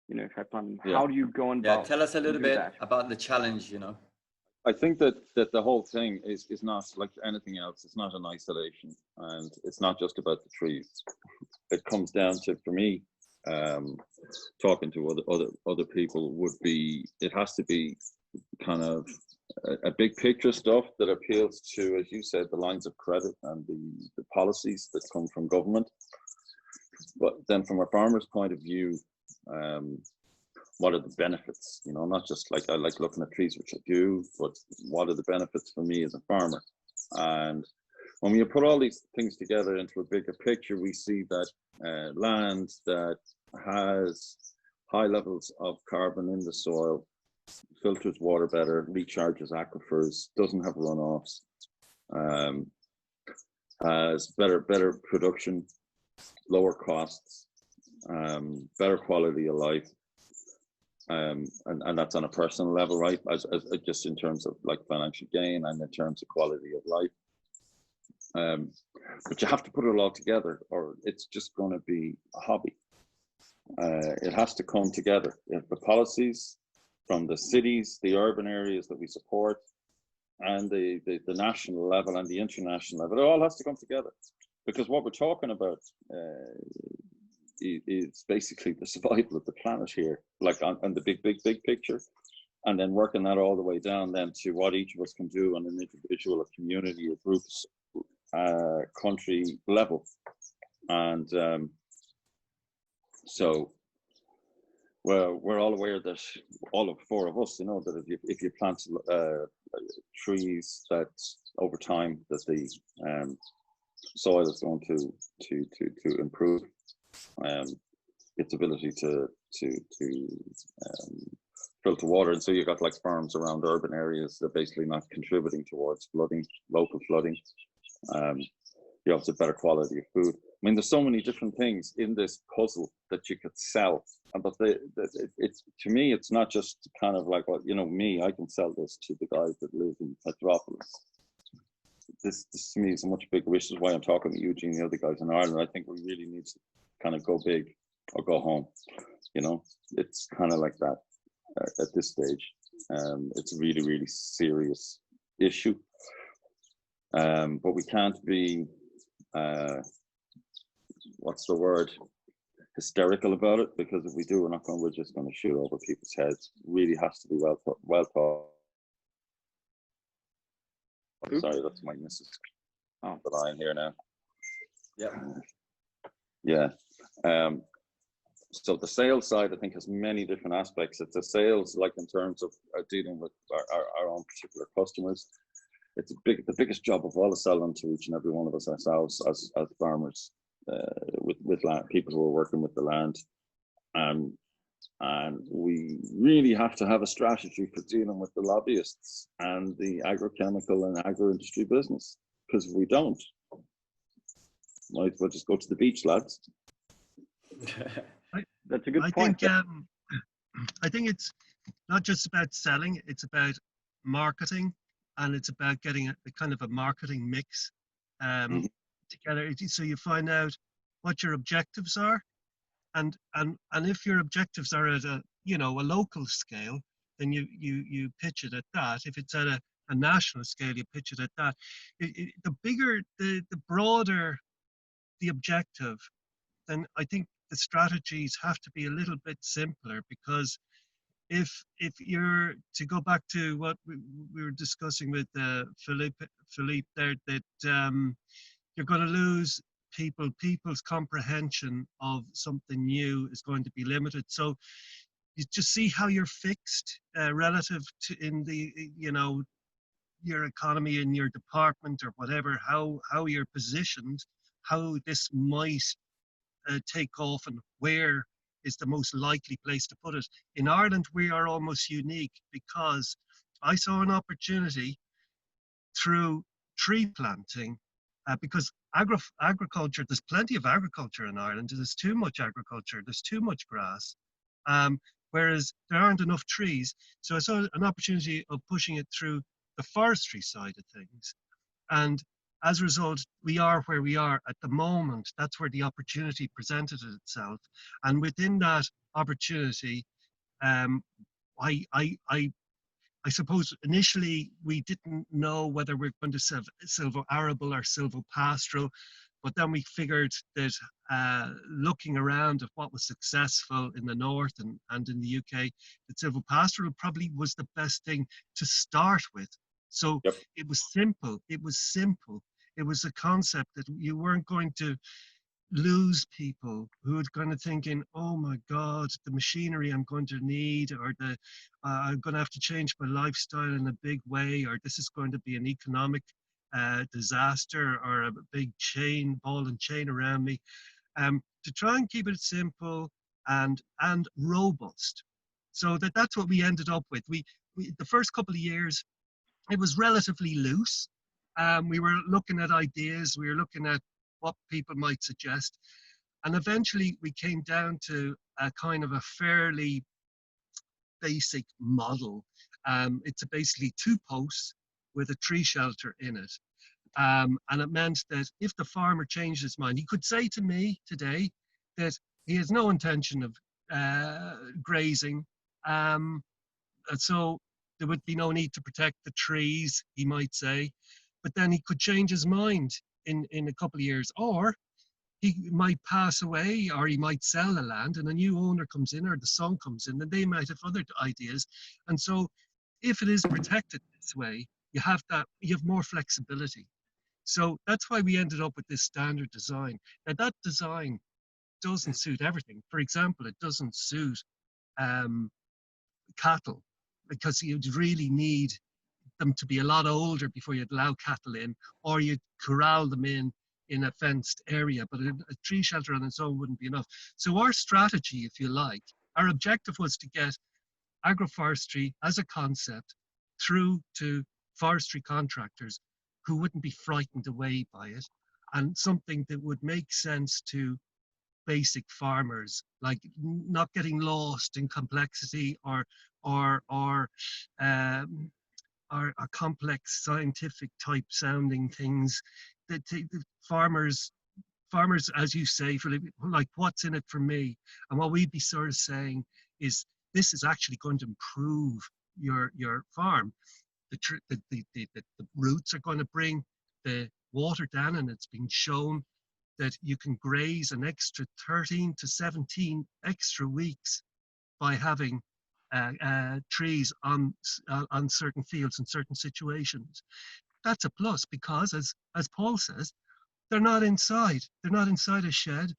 you know, if I plant them. How do you go on about? Yeah, tell us a little bit about the challenge, you know. I think that the whole thing is not like anything else. It's not an isolation, and it's not just about the trees. It comes down to, for me, talking to other people, would be, it has to be kind of a big picture stuff that appeals to, as you said, the lines of credit and the policies that come from government. But then from a farmer's point of view, what are the benefits? You know, not just like, I like looking at trees, which I do, but what are the benefits for me as a farmer? And when we put all these things together into a bigger picture, we see that land that has high levels of carbon in the soil, filters water better, recharges aquifers, doesn't have runoffs, has better production, lower costs, better quality of life, and that's on a personal level, right? As just in terms of like financial gain and in terms of quality of life. But you have to put it all together, or it's just going to be a hobby. It has to come together. The policies from the cities, the urban areas that we support, and the national level and the international level, it all has to come together. Because what we're talking about, is basically the survival of the planet here, like on the big picture, and then working that all the way down then to what each of us can do on an individual, or community, or groups, country level. And so, well, we're all aware that all of four of us, you know, that if you plant trees, that over time that the soil is going to improve its ability to filter water, and so you've got like farms around urban areas that are basically not contributing towards flooding, local flooding. You have better quality of food. I mean, there's so many different things in this puzzle that you could sell, but it's, to me, it's not just kind of like, well, you know, me, I can sell this to the guys that live in Metropolis. This to me is a much bigger issue. Is why I'm talking to Eugene and the other guys in Ireland. I think we really need to kind of go big or go home. You know, it's kind of like that at this stage. It's a really, really serious issue. But we can't be, what's the word, hysterical about it, because if we do, we're just going to shoot over people's heads. It really has to be well thought. Oops. Sorry, that's my missus. Oh, the line here now. Yeah. Yeah. So the sales side, I think, has many different aspects. It's a sales, like in terms of dealing with our own particular customers. It's the biggest job of all is selling to each and every one of us ourselves as farmers, with land, people who are working with the land. And we really have to have a strategy for dealing with the lobbyists and the agrochemical and agro-industry business, because if we don't, might as well just go to the beach, lads. that's a good point. I think it's not just about selling, it's about marketing, and it's about getting a kind of a marketing mix together. So you find out what your objectives are, and if your objectives are at a local scale, then you pitch it at that. If it's at a national scale, you pitch it at that. The bigger, the broader the objective, then I think the strategies have to be a little bit simpler, because if you're to go back to what we were discussing with Philippe there, that you're going to lose people's comprehension of something new is going to be limited. So you just see how you're fixed relative to in the your economy in your department or whatever, how you're positioned, how this might take off, and where is the most likely place to put it. In Ireland, we are almost unique, because I saw an opportunity through tree planting, because agriculture, there's plenty of agriculture in Ireland. There's too much agriculture, there's too much grass, whereas there aren't enough trees. So I saw an opportunity of pushing it through the forestry side of things. And as a result, we are where we are at the moment. That's where the opportunity presented itself. And within that opportunity, I suppose initially we didn't know whether we're going to silvo-arable or silvo-pastoral, but then we figured that looking around at what was successful in the north and in the UK, that silvo-pastoral probably was the best thing to start with. So yep. It was simple. It was a concept that you weren't going to lose people who are kind of thinking, oh my God, the machinery I'm going to need, or I'm going to have to change my lifestyle in a big way, or this is going to be an economic disaster, or a big ball and chain around me. To try and keep it simple and robust. So that's what we ended up with. We the first couple of years, it was relatively loose. We were looking at ideas, we were looking at what people might suggest. And eventually we came down to a kind of a fairly basic model. It's basically 2 posts with a tree shelter in it. And it meant that if the farmer changed his mind, he could say to me today that he has no intention of grazing. So there would be no need to protect the trees, he might say. But then he could change his mind in a couple of years, or he might pass away, or he might sell the land, and a new owner comes in, or the son comes in, and they might have other ideas. And so if it is protected this way, you have more flexibility. So that's why we ended up with this standard design. Now that design doesn't suit everything. For example, it doesn't suit cattle, because you'd really need them to be a lot older before you'd allow cattle in, or you'd corral them in a fenced area, but a tree shelter on its own wouldn't be enough. So our strategy, if you like, our objective was to get agroforestry as a concept through to forestry contractors who wouldn't be frightened away by it, and something that would make sense to basic farmers, like not getting lost in complexity or complex scientific type sounding things. That farmers, as you say, for like, what's in it for me? And what we'd be sort of saying is, this is actually going to improve your farm. The roots are going to bring the water down, and it's been shown that you can graze an extra 13 to 17 extra weeks by having trees on certain fields in certain situations. That's a plus, because as Paul says, they're not inside. They're not inside a shed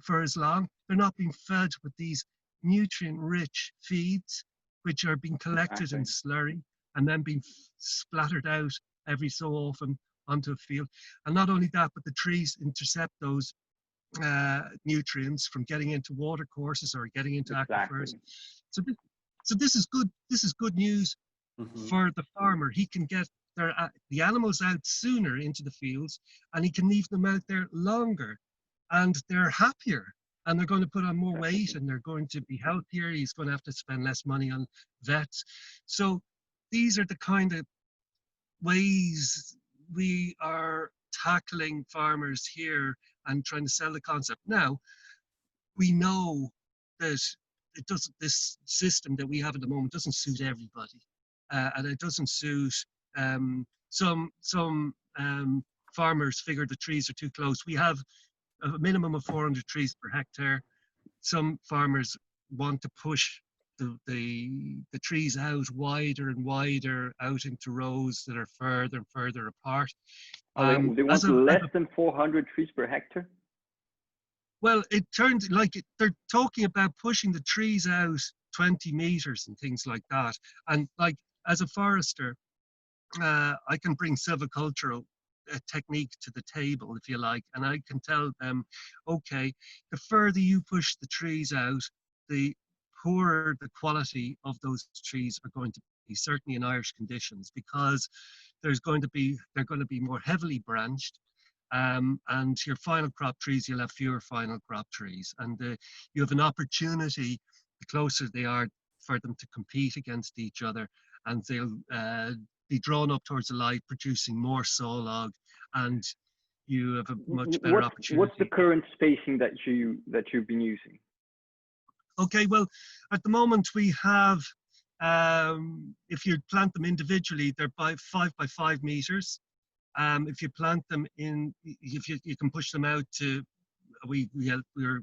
for as long. They're not being fed with these nutrient-rich feeds, which are being collected in slurry and then being splattered out every so often onto a field. And not only that, but the trees intercept those nutrients from getting into water courses or getting into aquifers. So this is good. This is good news for the farmer. He can get the animals out sooner into the fields, and he can leave them out there longer, and they're happier, and they're going to put on more weight, and they're going to be healthier. He's going to have to spend less money on vets. So these are the kind of ways we are tackling farmers here and trying to sell the concept. Now, we know that this system that we have at the moment doesn't suit everybody, and it doesn't suit some farmers figure the trees are too close. We have a minimum of 400 trees per hectare. Some farmers want to push the trees out wider and wider out into rows that are further and further apart. They want less than 400 trees per hectare? Well, it turns like they're talking about pushing the trees out 20 meters and things like that. And like, as a forester, I can bring silvicultural technique to the table, if you like, and I can tell them, okay, the further you push the trees out, the poorer the quality of those trees are going to be, certainly in Irish conditions, because they're going to be more heavily branched, and your final crop trees, you'll have fewer final crop trees, and you have an opportunity, the closer they are, for them to compete against each other, and they'll be drawn up towards the light, producing more sawlog, and you have a much better opportunity. What's the current spacing that you've been using? Okay, well, at the moment we have, if you plant them individually, they're 5 by 5 meters. If you plant them in, if you can push them out to, we're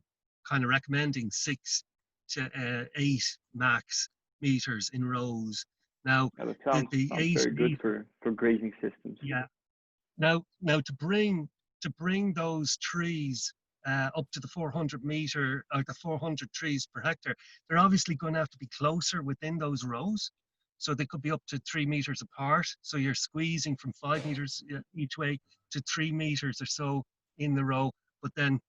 kind of recommending 6 to 8 max meters in rows. Now, that sounds very good for grazing systems. Yeah. Now to bring those trees up to the 400 meter, or the 400 trees per hectare, they're obviously going to have to be closer within those rows. So they could be up to 3 meters apart. So you're squeezing from 5 meters each way to 3 meters or so in the row, but then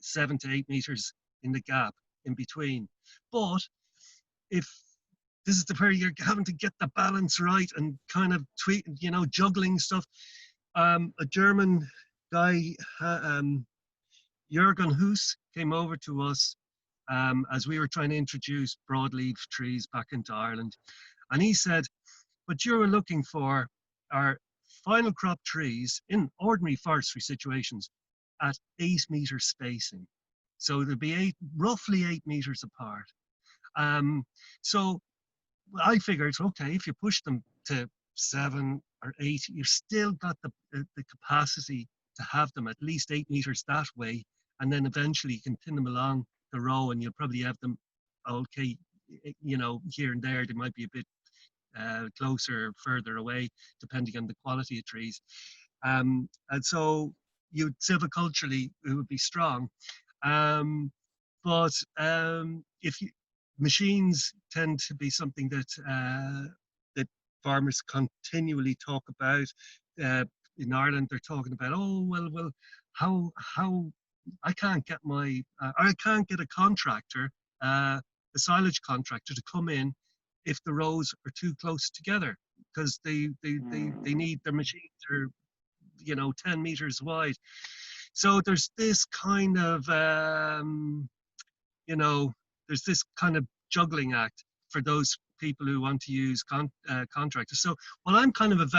7 to 8 meters in the gap in between. But if this is where you're having to get the balance right and kind of juggling stuff. A German guy, Jürgen Huss, came over to us as we were trying to introduce broadleaf trees back into Ireland. And he said, what you're looking for are final crop trees in ordinary forestry situations at 8 meter spacing. So there'd be roughly 8 meters apart. So I figured, okay, if you push them to 7 or 8, you've still got the capacity to have them at least 8 meters that way and then eventually you can thin them along the row, and you'll probably have them, okay, you know, here and there, they might be a bit closer, further away, depending on the quality of trees. And so silviculturally, it would be strong. But if you, machines tend to be something that that farmers continually talk about. In Ireland, they're talking about, oh well, how I can't get my I can't get a contractor, a silage contractor, to come in if the rows are too close together, because they need, their machines are, you know, 10 meters wide. So there's this kind of you know, there's this kind of juggling act for those people who want to use contractors. So what I'm kind of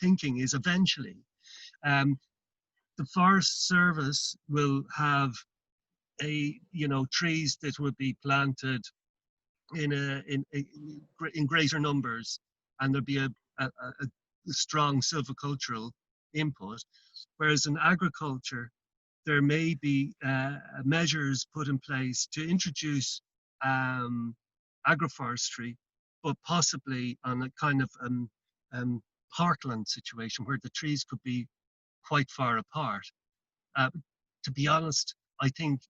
thinking is, eventually the Forest Service will have trees that would be planted in greater numbers, and there'd be a strong silvicultural input, whereas in agriculture there may be measures put in place to introduce agroforestry, but possibly on a kind of parkland situation where the trees could be quite far apart. To be honest, I think,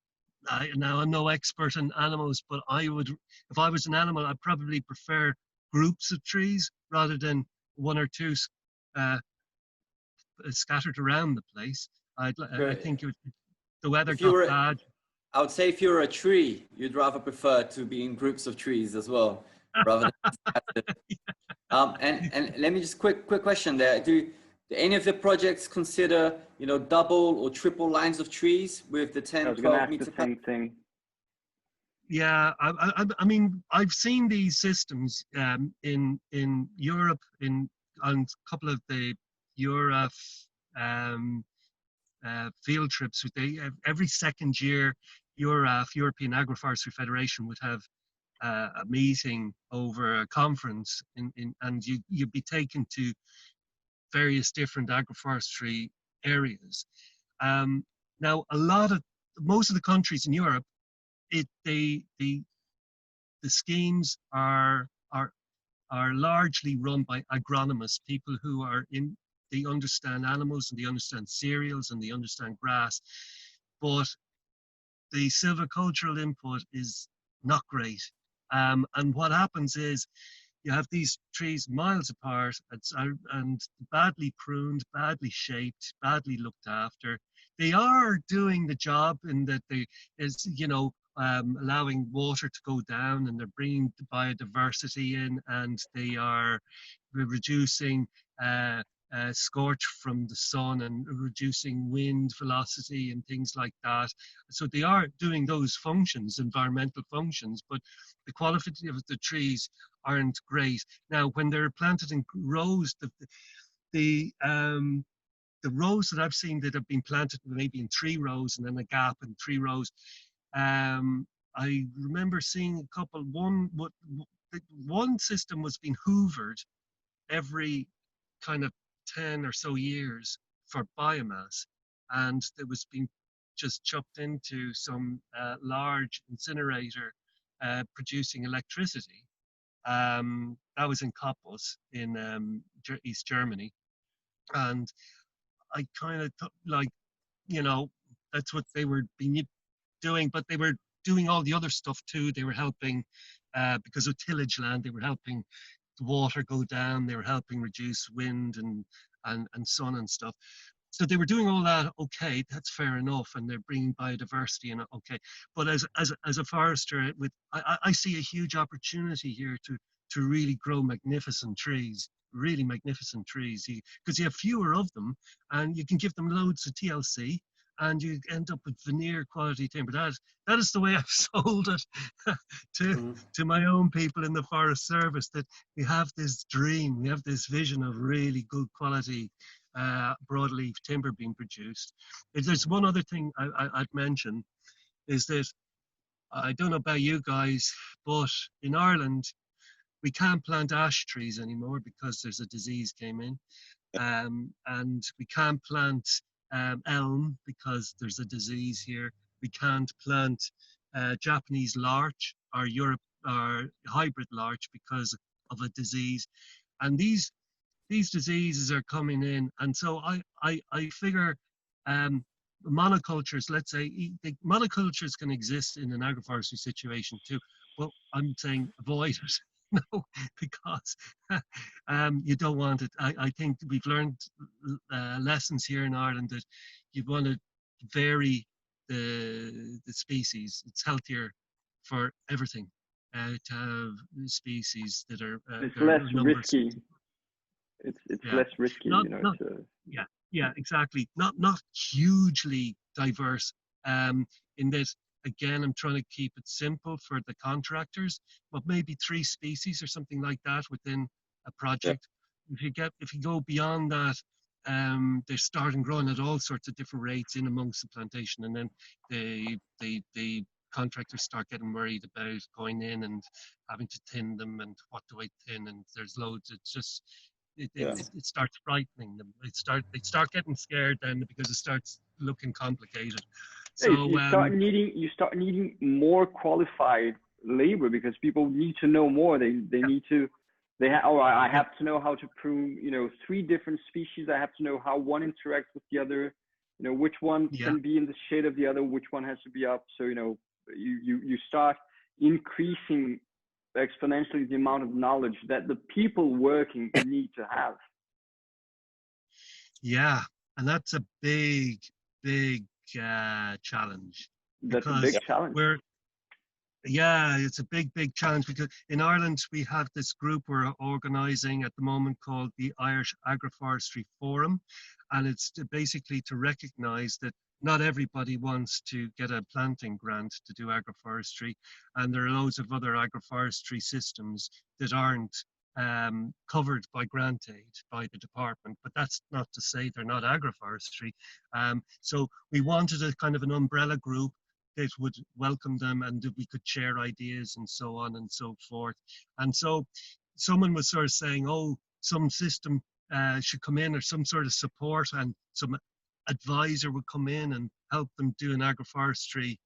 now I'm no expert in animals, but I would, if I was an animal, I'd probably prefer groups of trees rather than one or two scattered around the place. I think the weather got bad. I would say if you're a tree, you'd rather prefer to be in groups of trees as well, rather than scattered. And let me just quick question there. Do any of the projects consider, you know, double or triple lines of trees with the 10, 12 meter? The same thing. Yeah, I mean, I've seen these systems in Europe, on a couple of the Europe field trips. Every second year, European Agroforestry Federation, would have a meeting over a conference, and you'd be taken to various different agroforestry areas. Now, most of the countries in Europe, the schemes are largely run by agronomists, people who they understand animals, and they understand cereals, and they understand grass, but the silvicultural input is not great. And what happens is, you have these trees miles apart, and badly pruned, badly shaped, badly looked after. They are doing the job in that allowing water to go down, and they're bringing biodiversity in, and they are reducing scorch from the sun, and reducing wind velocity and things like that. So they are doing those functions, environmental functions, but the quality of the trees aren't great. Now, when they're planted in rows, the rows that I've seen that have been planted maybe in 3 rows and then a gap in 3 rows, I remember seeing a couple. One system was being hoovered every kind of 10 or so years for biomass, and it was being just chucked into some large incinerator producing electricity. That was in Cottbus in East Germany, and I kind of thought, like, you know, that's what they were doing, but they were doing all the other stuff too. They were helping, because of tillage land, they were helping the water go down, they were helping reduce wind and sun and stuff. So they were doing all that. Okay, that's fair enough, and they're bringing biodiversity in. Okay, but as a forester, I see a huge opportunity here to really grow magnificent trees, really magnificent trees, because you have fewer of them, and you can give them loads of TLC, and you end up with veneer quality timber. That is the way I've sold it to my own people in the Forest Service, that we have this dream, we have this vision of really good quality broadleaf timber being produced. There's one other thing I'd mention, is that I don't know about you guys, but in Ireland we can't plant ash trees anymore because there's a disease came in, and we can't plant elm because there's a disease here. We can't plant Japanese larch or hybrid larch because of a disease. And these diseases are coming in, and so I figure monocultures, let's say, monocultures can exist in an agroforestry situation too. Well, I'm saying avoid it, no, because you don't want it. I think we've learned lessons here in Ireland that you want to vary the species. It's healthier for everything to have species that are it's less risky. It's less risky, Yeah, exactly. Not hugely diverse. In that, again, I'm trying to keep it simple for the contractors, but maybe 3 species or something like that within a project. Yeah. If you go beyond that, they start growing at all sorts of different rates in amongst the plantation, and then the contractors start getting worried about going in and having to thin them, and what do I thin, and there's loads. It's just it starts frightening them. They start getting scared then because it starts looking complicated. So you start needing more qualified labor because people need to know more. They need to. I have to know how to prune 3 different species. I have to know how one interacts with the other. Which one can be in the shade of the other. Which one has to be up. So you start increasing exponentially the amount of knowledge that the people working need to have. Yeah, and that's a big challenge. That's a big challenge. It's a big challenge because in Ireland we have this group we're organising at the moment called the Irish Agroforestry Forum, and it's basically to recognise that not everybody wants to get a planting grant to do agroforestry, and there are loads of other agroforestry systems that aren't covered by grant aid by the department, but that's not to say they're not agroforestry. So we wanted a kind of an umbrella group that would welcome them and that we could share ideas and so on and so forth. And so someone was sort of saying, oh, some system should come in, or some sort of support, and some advisor would come in and help them do an agroforestry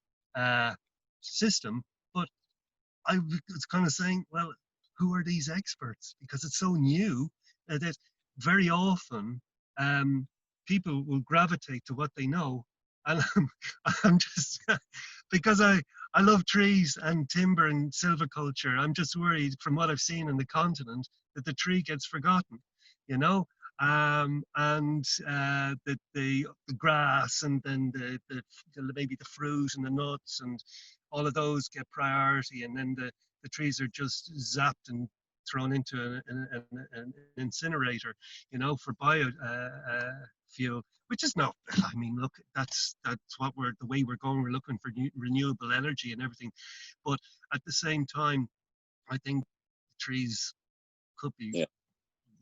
system. But I was kind of saying, well, who are these experts? Because it's so new that very often people will gravitate to what they know. And I'm just, because I love trees and timber and silviculture, I'm just worried from what I've seen in the continent that the tree gets forgotten, and that the grass, and then the maybe the fruit and the nuts and all of those get priority, and then the trees are just zapped and thrown into an incinerator, for biofuel, which is not. I mean, look, that's what the way we're going. We're looking for renewable energy and everything, but at the same time, I think trees could be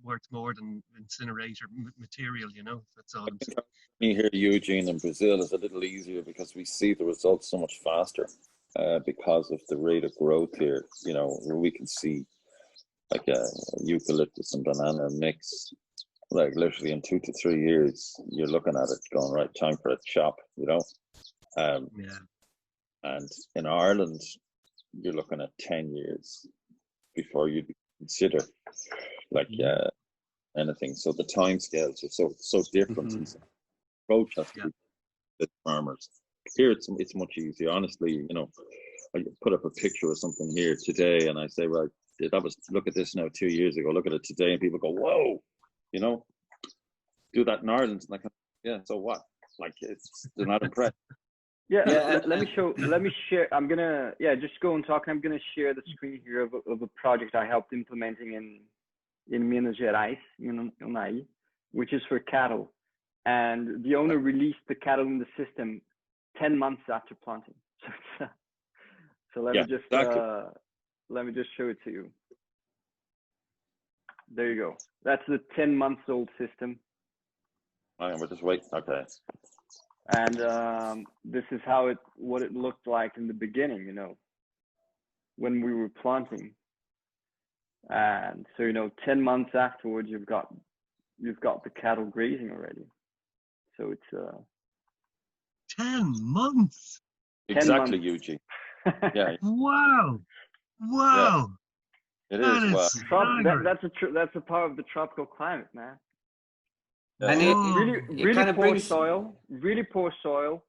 worth more than incinerator material. That's all I'm saying. Here, Eugene, in Brazil is a little easier because we see the results so much faster because of the rate of growth here. Where we can see like a eucalyptus and banana mix, like literally in 2 to 3 years, you're looking at it going, right, time for a chop, And in Ireland, you're looking at 10 years before you consider anything. So the time scales are so different. And approach has to be the farmers. Here it's much easier. Honestly, I put up a picture of something here today, and I say, right, look at this now 2 years ago. Look at it today, and people go, whoa, do that in Ireland, and so what? Like, they're not impressed. Let me share. I'm gonna just go and talk. I'm gonna share the screen here of a project I helped implementing in Minas Gerais, Unai, which is for cattle, and the owner released the cattle in the system 10 months after planting. So let me just show it to you. There you go. That's the 10 months old system. We'll just wait. Okay. And this is what it looked like in the beginning, when we were planting. And so 10 months afterwards, you've got the cattle grazing already. So it's 10 months. 10 Exactly, months. Eugene. Yeah, Wow. Wow. it That is. is Well, staggering. That's a part of the tropical climate, man. And Whoa. Really kind of poor brings, soil, really poor soil.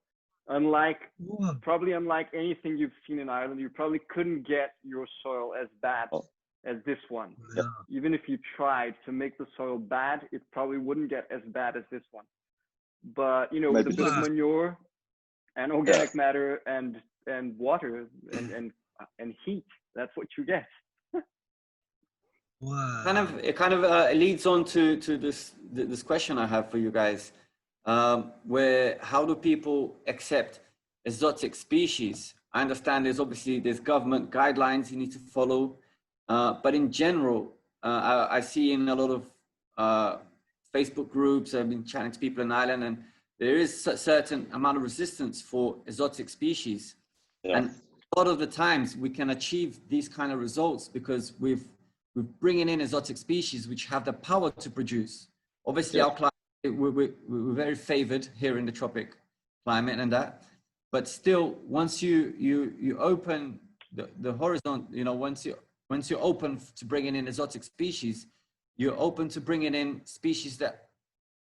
Whoa. Probably unlike anything you've seen in Ireland, you probably couldn't get your soil as bad Oh. as this one. No. Even if you tried to make the soil bad, it probably wouldn't get as bad as this one. But with a Maybe bit of Wow. manure and organic matter and water and heat, that's what you get. Wow. it kind of leads on to this question I have for you guys, where how do people accept exotic species? I understand there's government guidelines you need to follow, but in general, I see in a lot of Facebook groups, I've been chatting to people in Ireland, and there is a certain amount of resistance for exotic species. yeah. And a lot of the times we can achieve these kind of results because we're bringing in exotic species which have the power to produce. Obviously, Yeah. our climate, we're very favored here in the tropic climate and that, but still, once you open the horizon, once you're open to bringing in exotic species, you're open to bringing in species that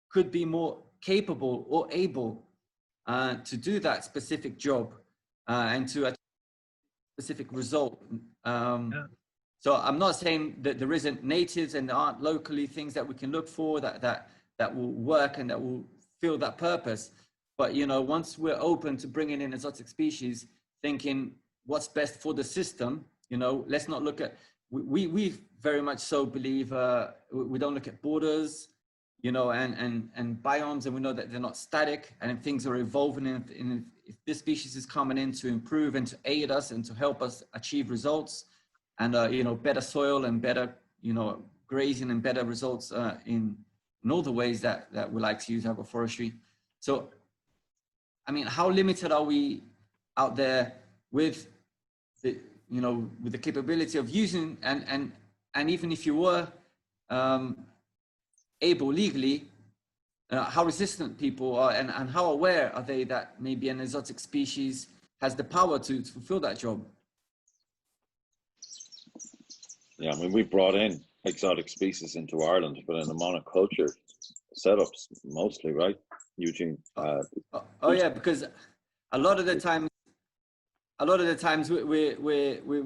could be more capable or able to do that specific job and to achieve a specific result. So I'm not saying that there isn't natives and there aren't locally things that we can look for that will work and that will fill that purpose. But once we're open to bringing in exotic species, thinking what's best for the system, let's not look at. We very much so believe we don't look at borders, and biomes, and we know that they're not static and if things are evolving. And if this species is coming in to improve and to aid us and to help us achieve results, and better soil and better grazing and better results in all the ways that we like to use agroforestry. So, I mean, how limited are we out there with the capability of using and even if you were able legally, how resistant people are and how aware are they that maybe an exotic species has the power to fulfill that job? Yeah, I mean, we brought in exotic species into Ireland, but in the monoculture setups mostly, right, Eugene? Yeah, because a lot of the times we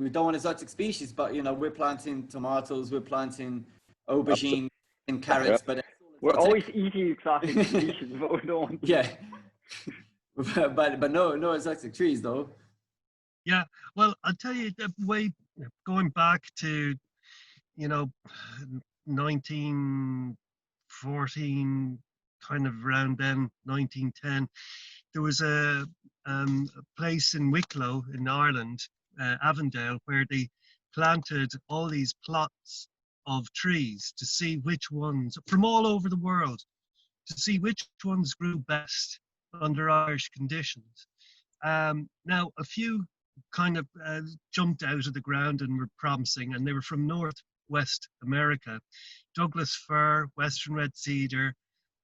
don't want exotic species, but we're planting tomatoes, we're planting aubergine and carrots, but we're always eating exotic species, but we don't want to. Yeah, but no exotic trees though. Yeah, well, I'll tell you, going back to 1914, kind of around then, 1910, there was a place in Wicklow in Ireland, Avondale, where they planted all these plots of trees to see which ones, from all over the world, to see which ones grew best under Irish conditions. Now, a few kind of jumped out of the ground and were promising, and they were from Northwest America. Douglas fir, Western red cedar,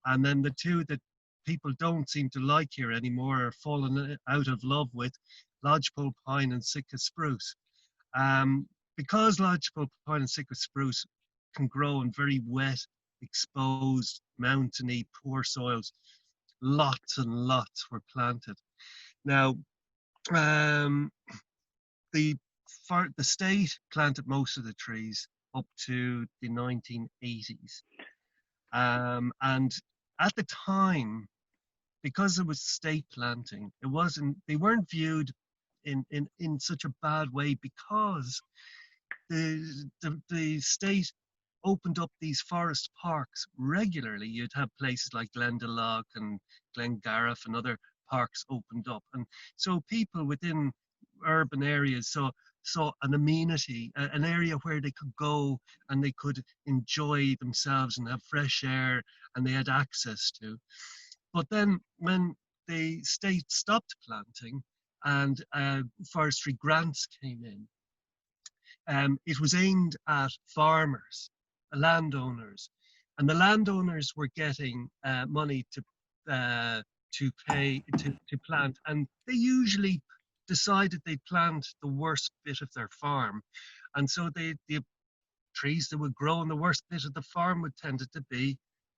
and then the two that people don't seem to like here anymore are fallen out of love with, lodgepole pine and Sitka spruce. Because lodgepole pine and Sitka spruce can grow in very wet, exposed, mountainy, poor soils, lots and lots were planted. Now, the state planted most of the trees up to the 1980s. And at the time, because it was state planting, they weren't viewed in such a bad way because the state opened up these forest parks regularly. You'd have places like Glendalough and Glengariff and other parks opened up. And so people within urban areas saw an amenity, an area where they could go and they could enjoy themselves and have fresh air and they had access to. But then when the state stopped planting and forestry grants came in, it was aimed at farmers, landowners, and the landowners were getting money to to plant, and they usually decided they'd plant the worst bit of their farm, and so the trees that would grow in the worst bit of the farm would tended to be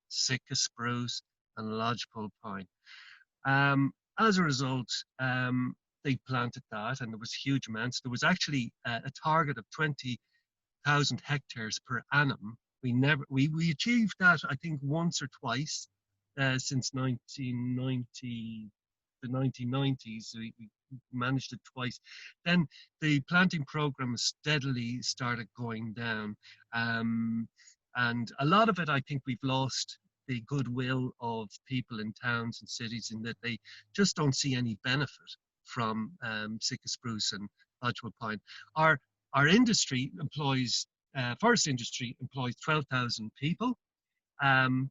Sitka spruce and lodgepole pine. As a result, they planted that, and there was huge amounts. There was actually a target of 20,000 hectares per annum. We achieved that, I think, once or twice since 1990, the 1990s. We managed it twice. Then the planting program steadily started going down, and a lot of it, I think, we've lost the goodwill of people in towns and cities, in that they just don't see any benefit from Sitka spruce and lodgepole pine. Our industry employs, forest industry employs 12,000 people, and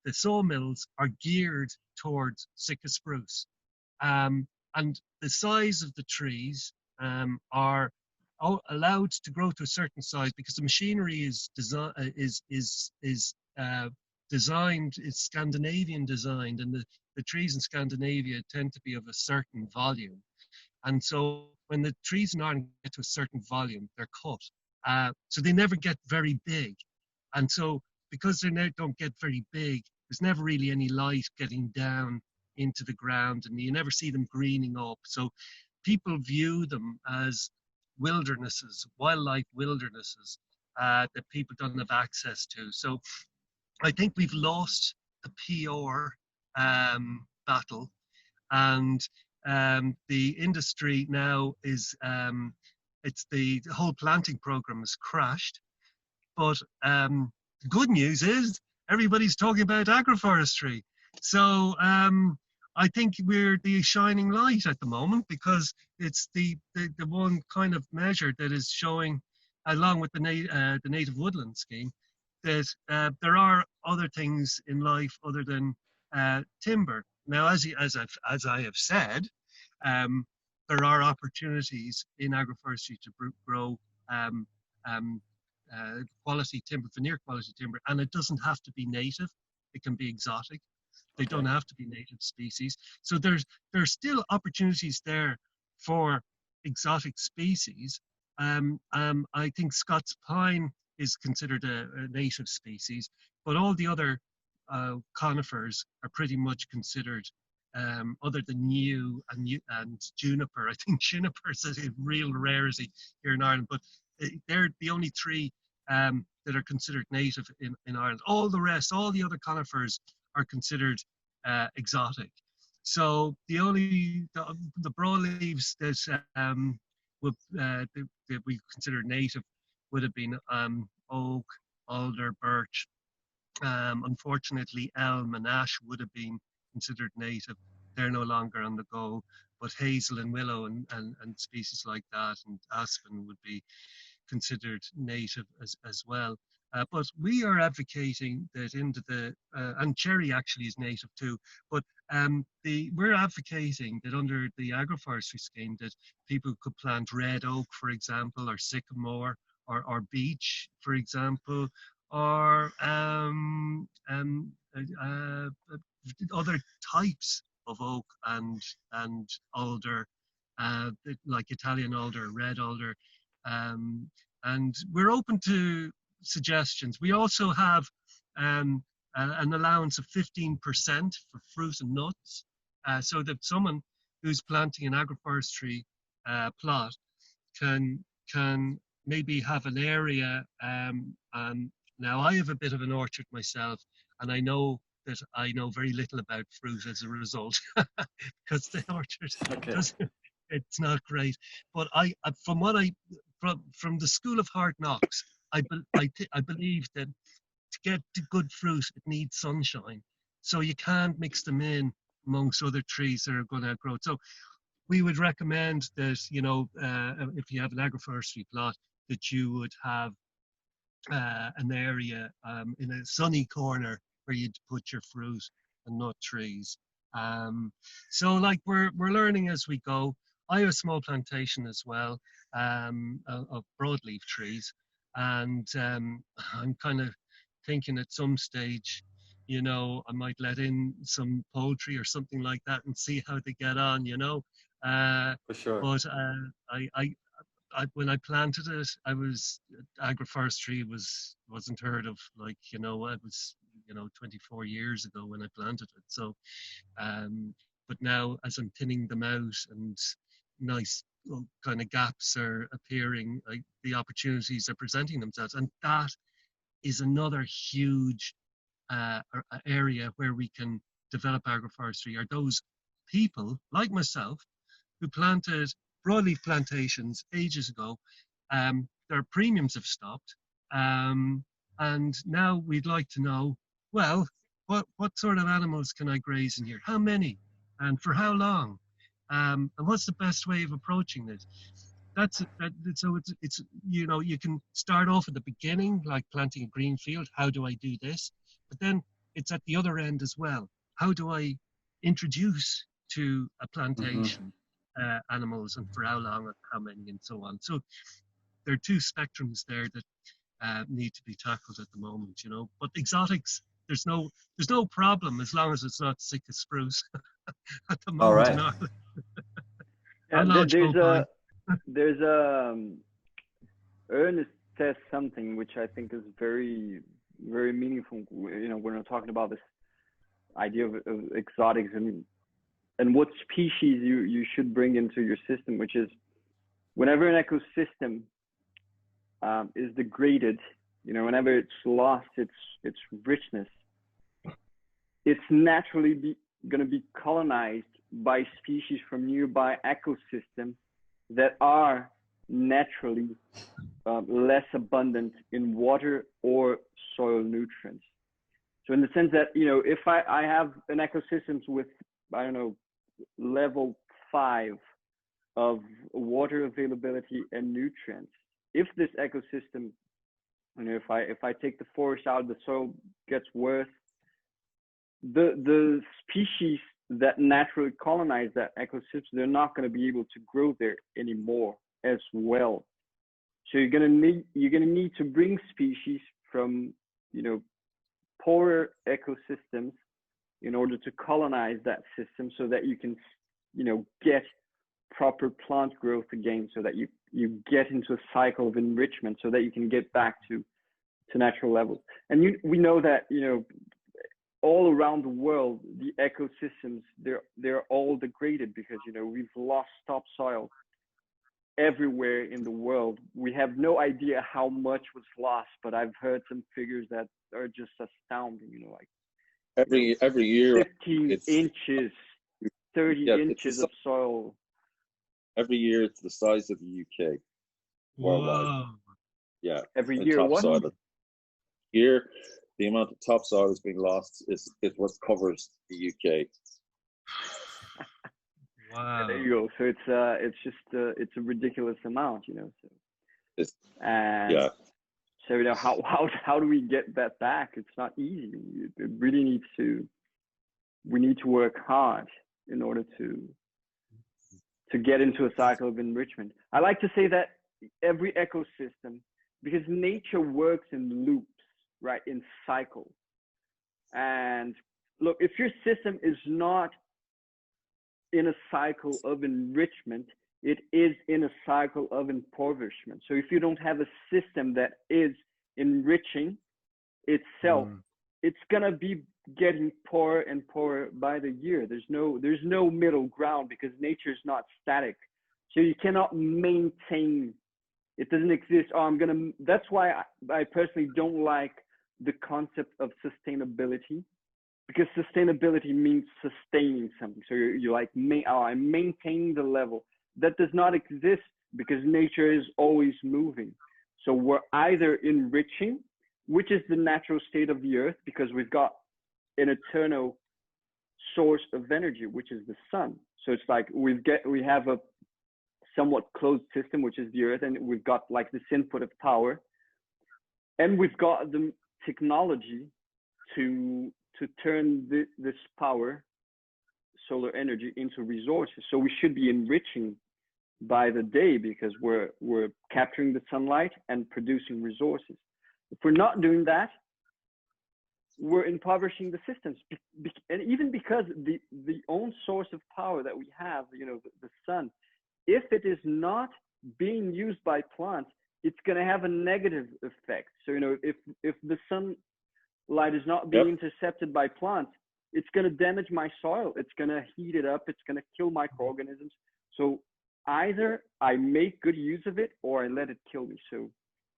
the sawmills are geared towards Sitka spruce. And the size of the trees are allowed to grow to a certain size because the machinery is designed, it's Scandinavian designed, and the trees in Scandinavia tend to be of a certain volume. And so when the trees in Ireland get to a certain volume, they're cut. So they never get very big. And so because they don't get very big, there's never really any light getting down into the ground, and you never see them greening up. So people view them as wildernesses, wildlife wildernesses that people don't have access to. So I think we've lost the PR battle, and the industry now is, it's the whole planting program has crashed. But the good news is everybody's talking about agroforestry. So I think we're the shining light at the moment, because it's the one kind of measure that is showing, along with the native woodland scheme, that there are other things in life other than timber. Now, as I have said, there are opportunities in agroforestry to grow quality timber, veneer quality timber, and it doesn't have to be native. It can be exotic. They don't have to be native species. So there's still opportunities there for exotic species. I think Scots pine is considered a native species, but all the other conifers are pretty much considered, other than yew and juniper. I think juniper is a real rarity here in Ireland, but they're the only three that are considered native in Ireland. All the rest, all the other conifers are considered exotic. So the broadleaves that we consider native would have been oak, alder, birch. Unfortunately, elm and ash would have been considered native. They're no longer on the go, but hazel and willow and species like that, and aspen would be considered native as well. But we are advocating that and cherry actually is native too, but we're advocating that under the agroforestry scheme that people could plant red oak, for example, or sycamore, or beech, for example, or other types of oak and alder, like Italian alder, red alder, and we're open to suggestions. We also have an allowance of 15% for fruit and nuts, so that someone who's planting an agroforestry plot can maybe have an area. Now, I have a bit of an orchard myself, and I know that I know very little about fruit as a result, because the orchard it's not great. But from the school of hard knocks, I believe that to get to good fruit, it needs sunshine. So you can't mix them in amongst other trees that are going to grow. So we would recommend that, if you have an agroforestry plot, that you would have an area in a sunny corner where you'd put your fruit and nut trees. So like we're learning as we go. I have a small plantation as well of broadleaf trees, and I'm kind of thinking at some stage, you know, I might let in some poultry or something like that and see how they get on, you know. For sure. But when I planted it, I was agroforestry wasn't heard of. Like, you know, I was, you know, 24 years ago when I planted it. So, but now as I'm thinning them out and nice kind of gaps are appearing, like the opportunities are presenting themselves, and that is another huge area where we can develop agroforestry. Are those people like myself who planted broadleaf plantations ages ago. Their premiums have stopped, and now we'd like to know, well, what sort of animals can I graze in here? How many, and for how long? And what's the best way of approaching this? So it's you know, you can start off at the beginning, like planting a green field. How do I do this? But then it's at the other end as well. How do I introduce to a plantation animals, and for how long, and how many, and so on? So there are two spectrums there that need to be tackled at the moment, you know. But exotics, there's no problem as long as it's not Sitka spruce at the moment. All right. In Ireland. Yeah, there's Ernest says something which I think is very, very meaningful. You know, when we're talking about this idea of exotics and what species you should bring into your system, which is whenever an ecosystem is degraded, you know, whenever it's lost its richness, it's naturally going to be colonized by species from nearby ecosystems that are naturally less abundant in water or soil nutrients. So in the sense that, you know, if I have an ecosystem with, I don't know, level 5 of water availability and nutrients, if this ecosystem, you know, if I take the forest out, the soil gets worse, the species that naturally colonize that ecosystem, they're not going to be able to grow there anymore as well. So you're going to need to bring species from, you know, poorer ecosystems in order to colonize that system, so that you can, you know, get proper plant growth again, so that you get into a cycle of enrichment, so that you can get back to natural levels. And we know that, you know, all around the world, the ecosystems, they're all degraded because, you know, we've lost topsoil everywhere in the world. We have no idea how much was lost, but I've heard some figures that are just astounding, you know, like every year 15 inches, 30 inches of soil. Every year it's the size of the UK worldwide. Whoa. Yeah. Every year, what? Here, the amount of topsoil that's being lost is what covers the UK. Wow. Yeah, there you go. So it's just it's a ridiculous amount, you know. So yeah. So, you know, how do we get that back? It's not easy. It really needs to. We need to work hard in order to get into a cycle of enrichment. I like to say that every ecosystem, because nature works in loops, right, in cycles. And look, if your system is not in a cycle of enrichment, it is in a cycle of impoverishment. So if you don't have a system that is enriching itself, it's gonna be getting poorer and poorer by the year. There's no middle ground, because nature is not static. So you cannot maintain. It doesn't exist. That's why I personally don't like the concept of sustainability, because sustainability means sustaining something. So you're like, I'm maintaining the level. That does not exist, because nature is always moving. So we're either enriching, which is the natural state of the earth, because we've got an eternal source of energy, which is the sun. So it's like we have a somewhat closed system, which is the earth, and we've got like this input of power, and we've got the technology to turn this power, solar energy, into resources. So we should be enriching by the day, because we're capturing the sunlight and producing resources. If we're not doing that, we're impoverishing the systems. And even because the own source of power that we have, you know, the sun, if it is not being used by plants, it's going to have a negative effect. So, you know, if the sunlight is not being intercepted by plants, it's going to damage my soil. It's going to heat it up. It's going to kill microorganisms. So either I make good use of it or I let it kill me. So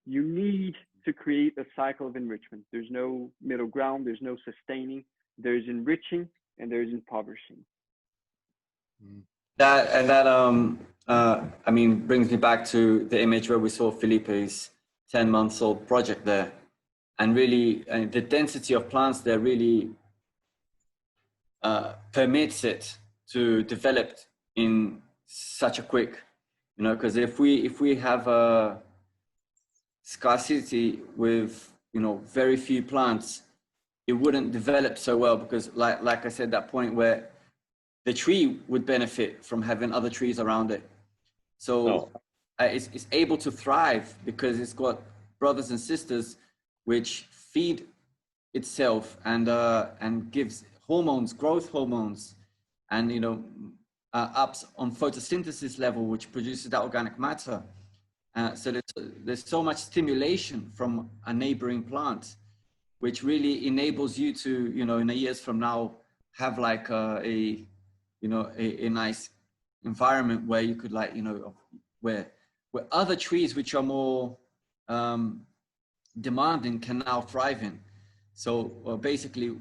you need to create a cycle of enrichment. There's no middle ground. There's no sustaining. There's enriching and there's impoverishing. I mean, brings me back to the image where we saw Felipe's 10-month-old project there. And really, the density of plants there really permits it to develop in such a quick, you know, because if we have a scarcity with, you know, very few plants, it wouldn't develop so well, because like I said, that point where the tree would benefit from having other trees around it. So it's able to thrive because it's got brothers and sisters which feed itself and gives hormones, growth hormones, and, you know, ups on photosynthesis level, which produces that organic matter. So there's so much stimulation from a neighboring plant, which really enables you to, you know, in a years from now, have like a nice environment where you could, like, you know, where other trees which are more demanding can now thrive in. So basically,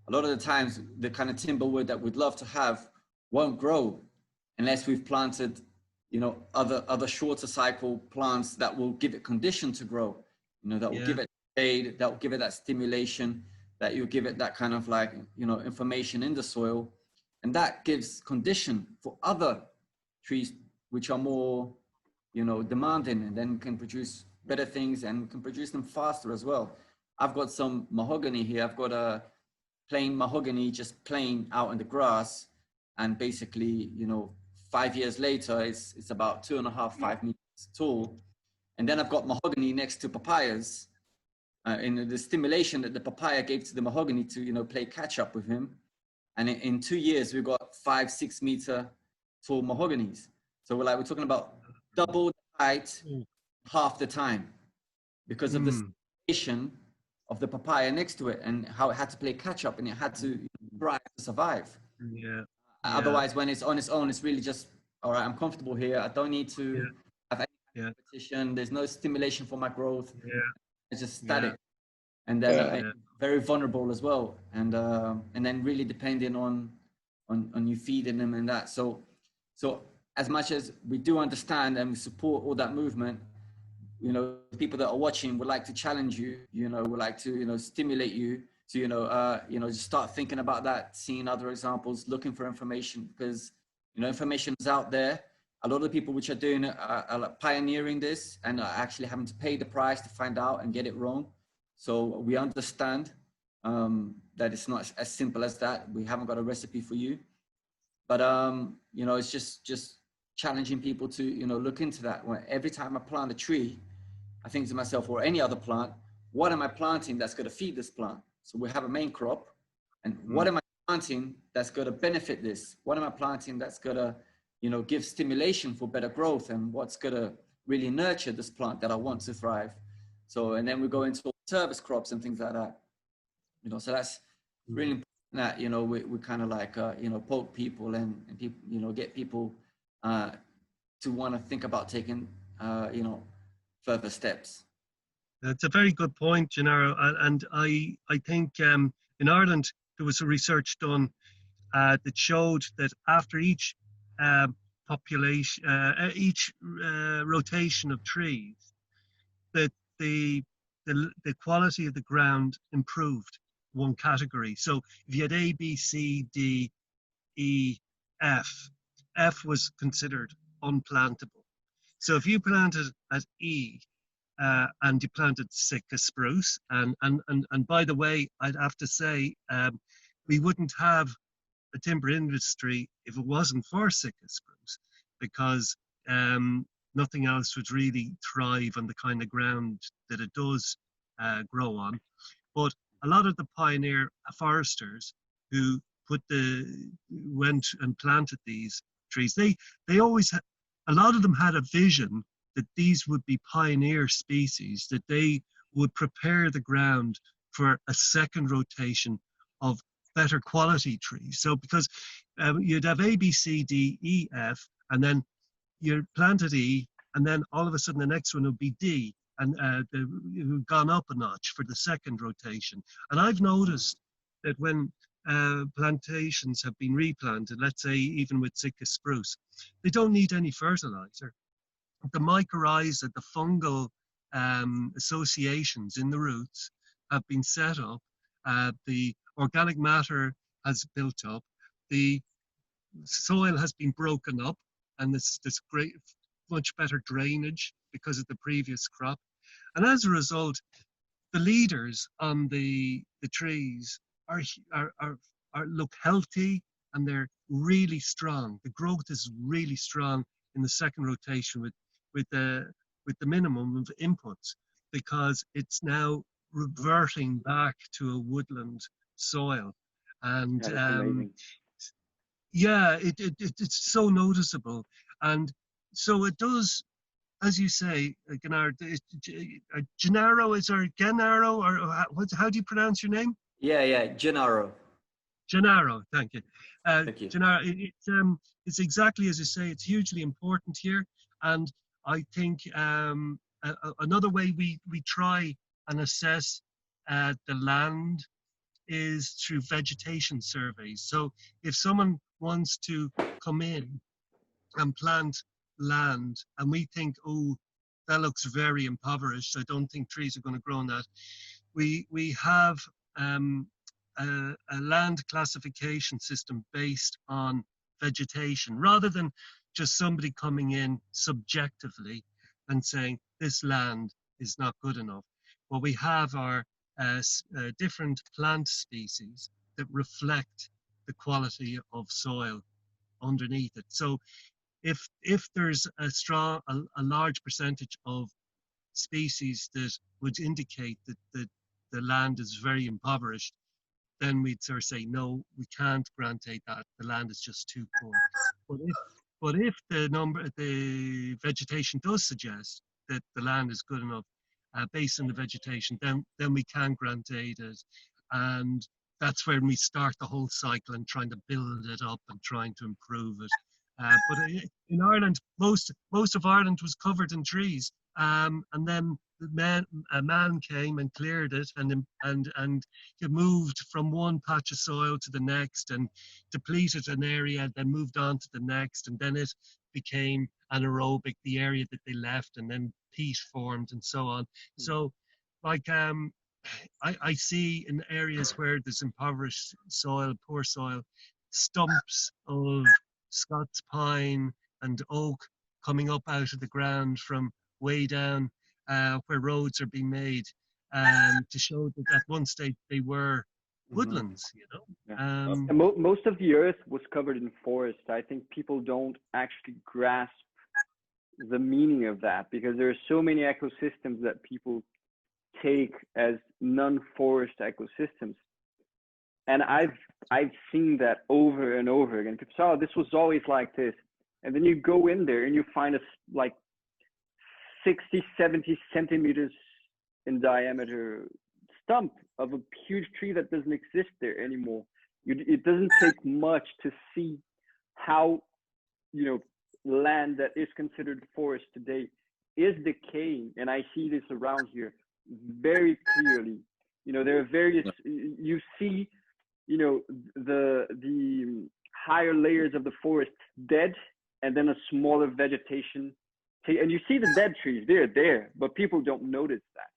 a lot of the times, the kind of timber wood that we'd love to have won't grow unless we've planted, you know, other shorter cycle plants that will give it condition to grow, you know, that will give it shade, that will give it that stimulation, that you'll give it that kind of, like, you know, information in the soil. And that gives condition for other trees which are more, you know, demanding, and then can produce better things and can produce them faster as well. I've got some mahogany here. I've got a plain mahogany, just plain out in the grass. And basically, you know, 5 years later, it's about 2.5 meters tall. And then I've got mahogany next to papayas. In the stimulation that the papaya gave to the mahogany to, you know, play catch up with him. And in 2 years, we've got 5-6 meter tall mahoganies. So we're talking about double the height, half the time, because of the stimulation of the papaya next to it and how it had to play catch up and it had to thrive to survive. Otherwise, when it's on its own, it's really just, all right, I'm comfortable here. I don't need to have any competition. There's no stimulation for my growth. It's just static. And then very vulnerable as well. And then really depending on you feeding them and that. So as much as we do understand and we support all that movement, you know, people that are watching would like to challenge you, you know, would like to, you know, stimulate you to, you know, just start thinking about that, seeing other examples, looking for information, because, you know, information is out there. A lot of the people which are doing it are pioneering this and are actually having to pay the price to find out and get it wrong. So we understand that it's not as simple as that. We haven't got a recipe for you, but you know, it's just challenging people to, you know, look into that. Every time I plant a tree, I think to myself, or any other plant, what am I planting that's going to feed this plant? So we have a main crop, and what am I planting that's going to benefit this? What am I planting that's going to, you know, give stimulation for better growth, and what's going to really nurture this plant that I want to thrive? So, and then we go into service crops and things like that, you know, so that's really important that, you know, we kind of like, you know, poke people and people, you know, get people to want to think about taking, you know, further steps. That's a very good point, Gennaro. And I think in Ireland, there was a research done that showed that after each rotation of trees, that the quality of the ground improved one category. So if you had A, B, C, D, E, F, F was considered unplantable. So if you planted at E and you planted Sitka spruce, and by the way, I'd have to say we wouldn't have a timber industry if it wasn't for Sitka spruce, because nothing else would really thrive on the kind of ground that it does grow on. But a lot of the pioneer foresters who went and planted these trees, they always a lot of them had a vision that these would be pioneer species, that they would prepare the ground for a second rotation of better quality trees. So because you'd have A, B, C, D, E, F, and then you planted E, and then all of a sudden the next one would be D, and they've gone up a notch for the second rotation. And I've noticed that when plantations have been replanted, let's say even with Sitka spruce, they don't need any fertilizer. The mycorrhiza, the fungal associations in the roots have been set up. The organic matter has built up. The soil has been broken up, and this great, much better drainage because of the previous crop. And as a result, the leaders on the trees look healthy, and they're really strong. The growth is really strong in the second rotation with the minimum of inputs, because it's now reverting back to a woodland soil. And yeah, it's so noticeable. And so it does, as you say, Gennaro, is there Gennaro, or how do you pronounce your name? Yeah, Gennaro. Gennaro, thank you. Thank you. Gennaro, it's exactly as you say, it's hugely important here. And I think another way we try and assess the land is through vegetation surveys. So if someone wants to come in and plant land, and we think, oh, that looks very impoverished, I don't think trees are going to grow on that, we have a land classification system based on vegetation, rather than just somebody coming in subjectively and saying this land is not good enough. What we have are different plant species that reflect the quality of soil underneath it. So if there's a large percentage of species that would indicate that the land is very impoverished, then we'd sort of say, no, we can't grantate that. The land is just too poor. But if the vegetation does suggest that the land is good enough, based on the vegetation, then we can grantate it. And that's when we start the whole cycle and trying to build it up and trying to improve it. But in Ireland, most of Ireland was covered in trees, and then a man came and cleared it, and he moved from one patch of soil to the next and depleted an area, then moved on to the next, and then it became anaerobic, the area that they left, and then peat formed and so on. So like I see in areas where there's impoverished soil, poor soil, stumps of Scots pine and oak coming up out of the ground from way down where roads are being made, to show that at one stage they were woodlands, you know. Yeah. And most of the earth was covered in forest. I think people don't actually grasp the meaning of that, because there are so many ecosystems that people take as non-forest ecosystems. And I've seen that over and over again. People say, oh, this was always like this. And then you go in there and you find like 60, 70 centimeters in diameter stump of a huge tree that doesn't exist there anymore. It doesn't take much to see how, you know, land that is considered forest today is decaying. And I see this around here very clearly. You know, there are various, you see, you know, the higher layers of the forest dead, and then a smaller vegetation. And you see the dead trees, they're there, but people don't notice that.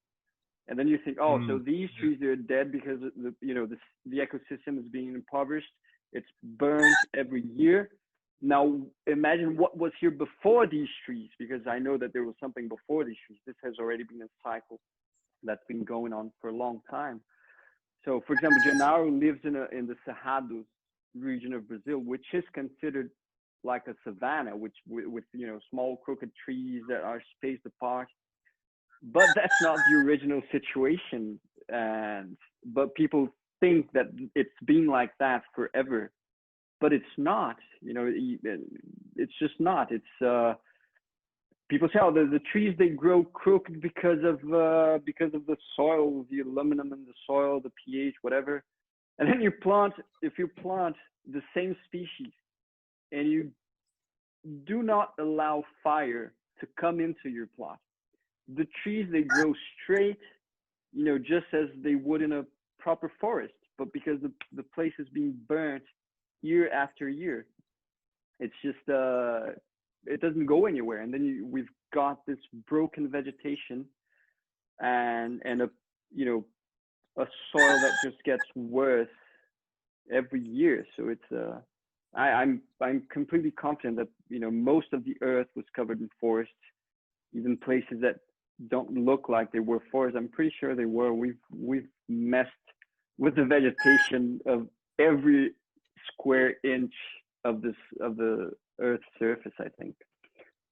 And then you think, oh, so these trees are dead because the ecosystem is being impoverished. It's burned every year. Now imagine what was here before these trees, because I know that there was something before these trees. This has already been a cycle that's been going on for a long time. So, for example, Gennaro lives in the Cerrado region of Brazil, which is considered like a savanna, with small crooked trees that are spaced apart. But that's not the original situation. And but people think that it's been like that forever, but it's not. You know, it's just not. It's people say, oh, the trees, they grow crooked because of the soil, the aluminum in the soil, the pH, whatever. And then if you plant the same species and you do not allow fire to come into your plot, the trees, they grow straight, you know, just as they would in a proper forest. But because the place is being burnt year after year, it's just it doesn't go anywhere. And then we've got this broken vegetation and a, you know, a soil that just gets worse every year. So it's I'm completely confident that, you know, most of the earth was covered in forest, even places that don't look like they were forests. I'm pretty sure they were. We've messed with the vegetation of every square inch of the earth's surface, I think.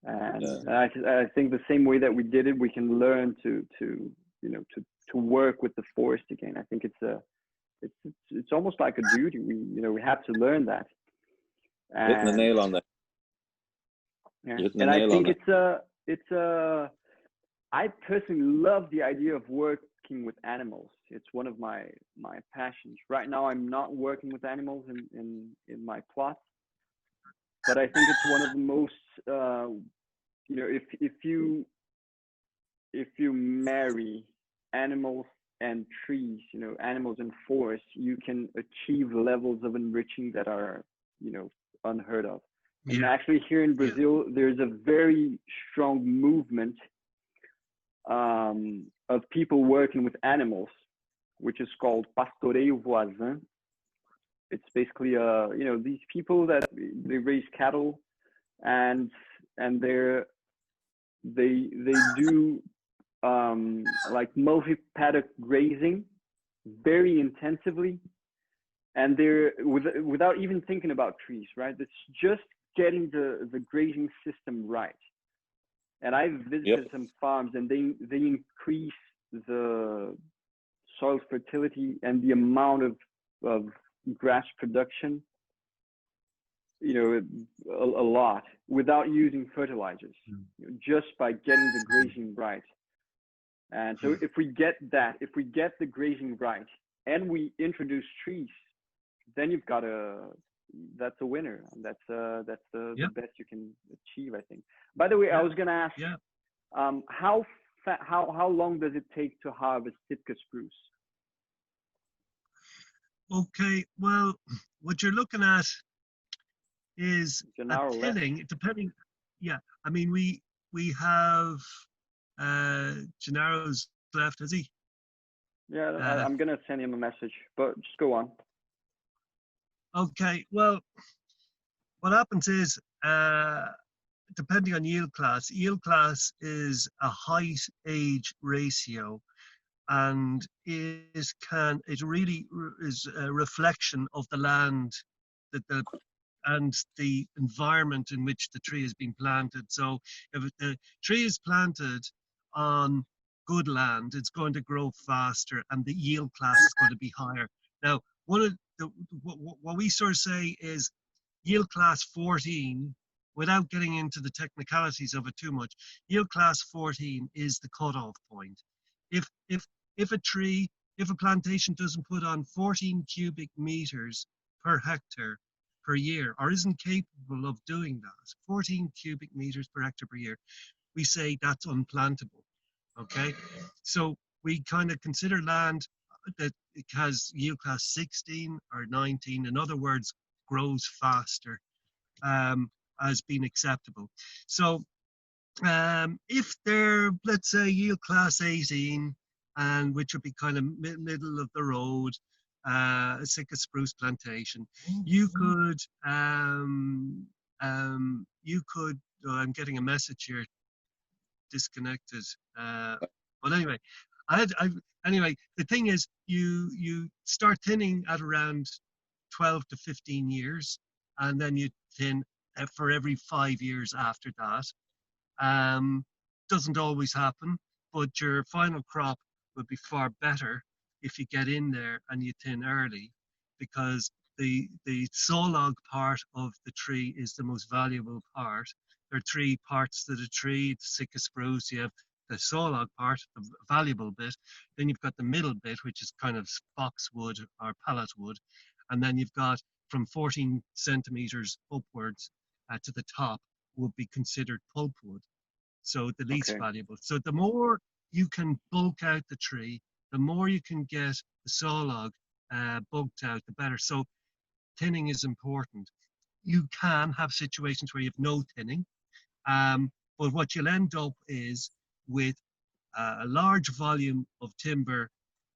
And I think the same way that we did it, we can learn to you know, to work with the forest again. I think it's almost like a duty. We have to learn that. And, hitting the nail on that. Yeah. And I think I personally love the idea of working with animals. It's one of my passions. Right now, I'm not working with animals in my plots, but I think it's one of the most, you know, if you marry animals and trees, you know, animals and forests, you can achieve levels of enriching that are, you know, unheard of. Yeah. And actually here in Brazil, there's a very strong movement of people working with animals, which is called pastoreio voisin. It's basically, you know, these people that they raise cattle and they do like multi-paddock grazing very intensively, and they're without even thinking about trees, right? It's just getting the grazing system right. And I've visited some farms, and they increase the soil fertility and the amount of grass production, you know, a lot without using fertilizers, you know, just by getting the grazing right. And so if we get the grazing right and we introduce trees, then you've got that's a winner. That's the best you can achieve, I think. By the way, I was going to ask, how long does it take to harvest Sitka spruce? Okay, well, what you're looking at is a tilling, depending. Yeah, I mean, we have Gennaro's left, is he? Yeah, I'm going to send him a message, but just go on. Okay, well, what happens is, depending on yield class is a height-age ratio, and it really is a reflection of the land and the environment in which the tree has been planted. So if the tree is planted on good land, it's going to grow faster and the yield class is going to be higher. Now, what we sort of say is yield class 14, without getting into the technicalities of it too much, yield class 14 is the cutoff point. If a plantation doesn't put on 14 cubic meters per hectare per year, or isn't capable of doing that, 14 cubic meters per hectare per year, we say that's unplantable. Okay, so we kind of consider land that it has yield class 16 or 19, in other words, grows faster, as being acceptable. So if they're, let's say, yield class 18, and which would be kind of middle of the road, a Sitka spruce plantation, you could I'm getting a message here, disconnected. But anyway, anyway, the thing is, you start thinning at around 12 to 15 years, and then you thin for every 5 years after that. Doesn't always happen, but your final crop would be far better if you get in there and you thin early, because the sawlog part of the tree is the most valuable part. There are three parts to the tree: the Sitka spruce, you have the sawlog part, the valuable bit, then you've got the middle bit, which is kind of boxwood or pallet wood, and then you've got from 14 centimeters upwards to the top would be considered pulpwood, so the least valuable. So the more you can bulk out the tree, the more you can get the sawlog bulked out, the better. So thinning is important. You can have situations where you have no thinning, but what you'll end up is with a large volume of timber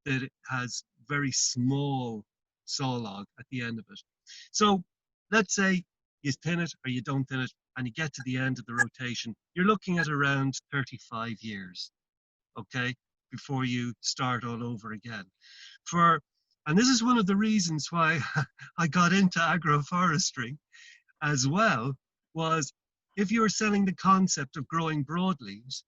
that has very small sawlog at the end of it. So let's say you thin it or you don't thin it, and you get to the end of the rotation, you're looking at around 35 years, okay, before you start all over again. And this is one of the reasons why I got into agroforestry as well, was if you were selling the concept of growing broadleaves,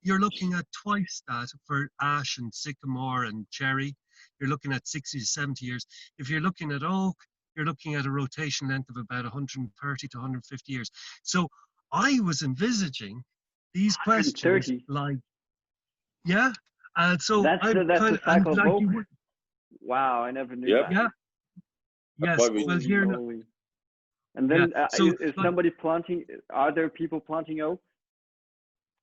you're looking at twice that for ash and sycamore and cherry. You're looking at 60 to 70 years. If you're looking at oak, you're looking at a rotation length of about 130 to 150 years. So I was envisaging these questions like, yeah. So that's the cycle of oak. Wow, I never knew that. Yeah. Yes. Well, here. And then is somebody planting? Are there people planting oak?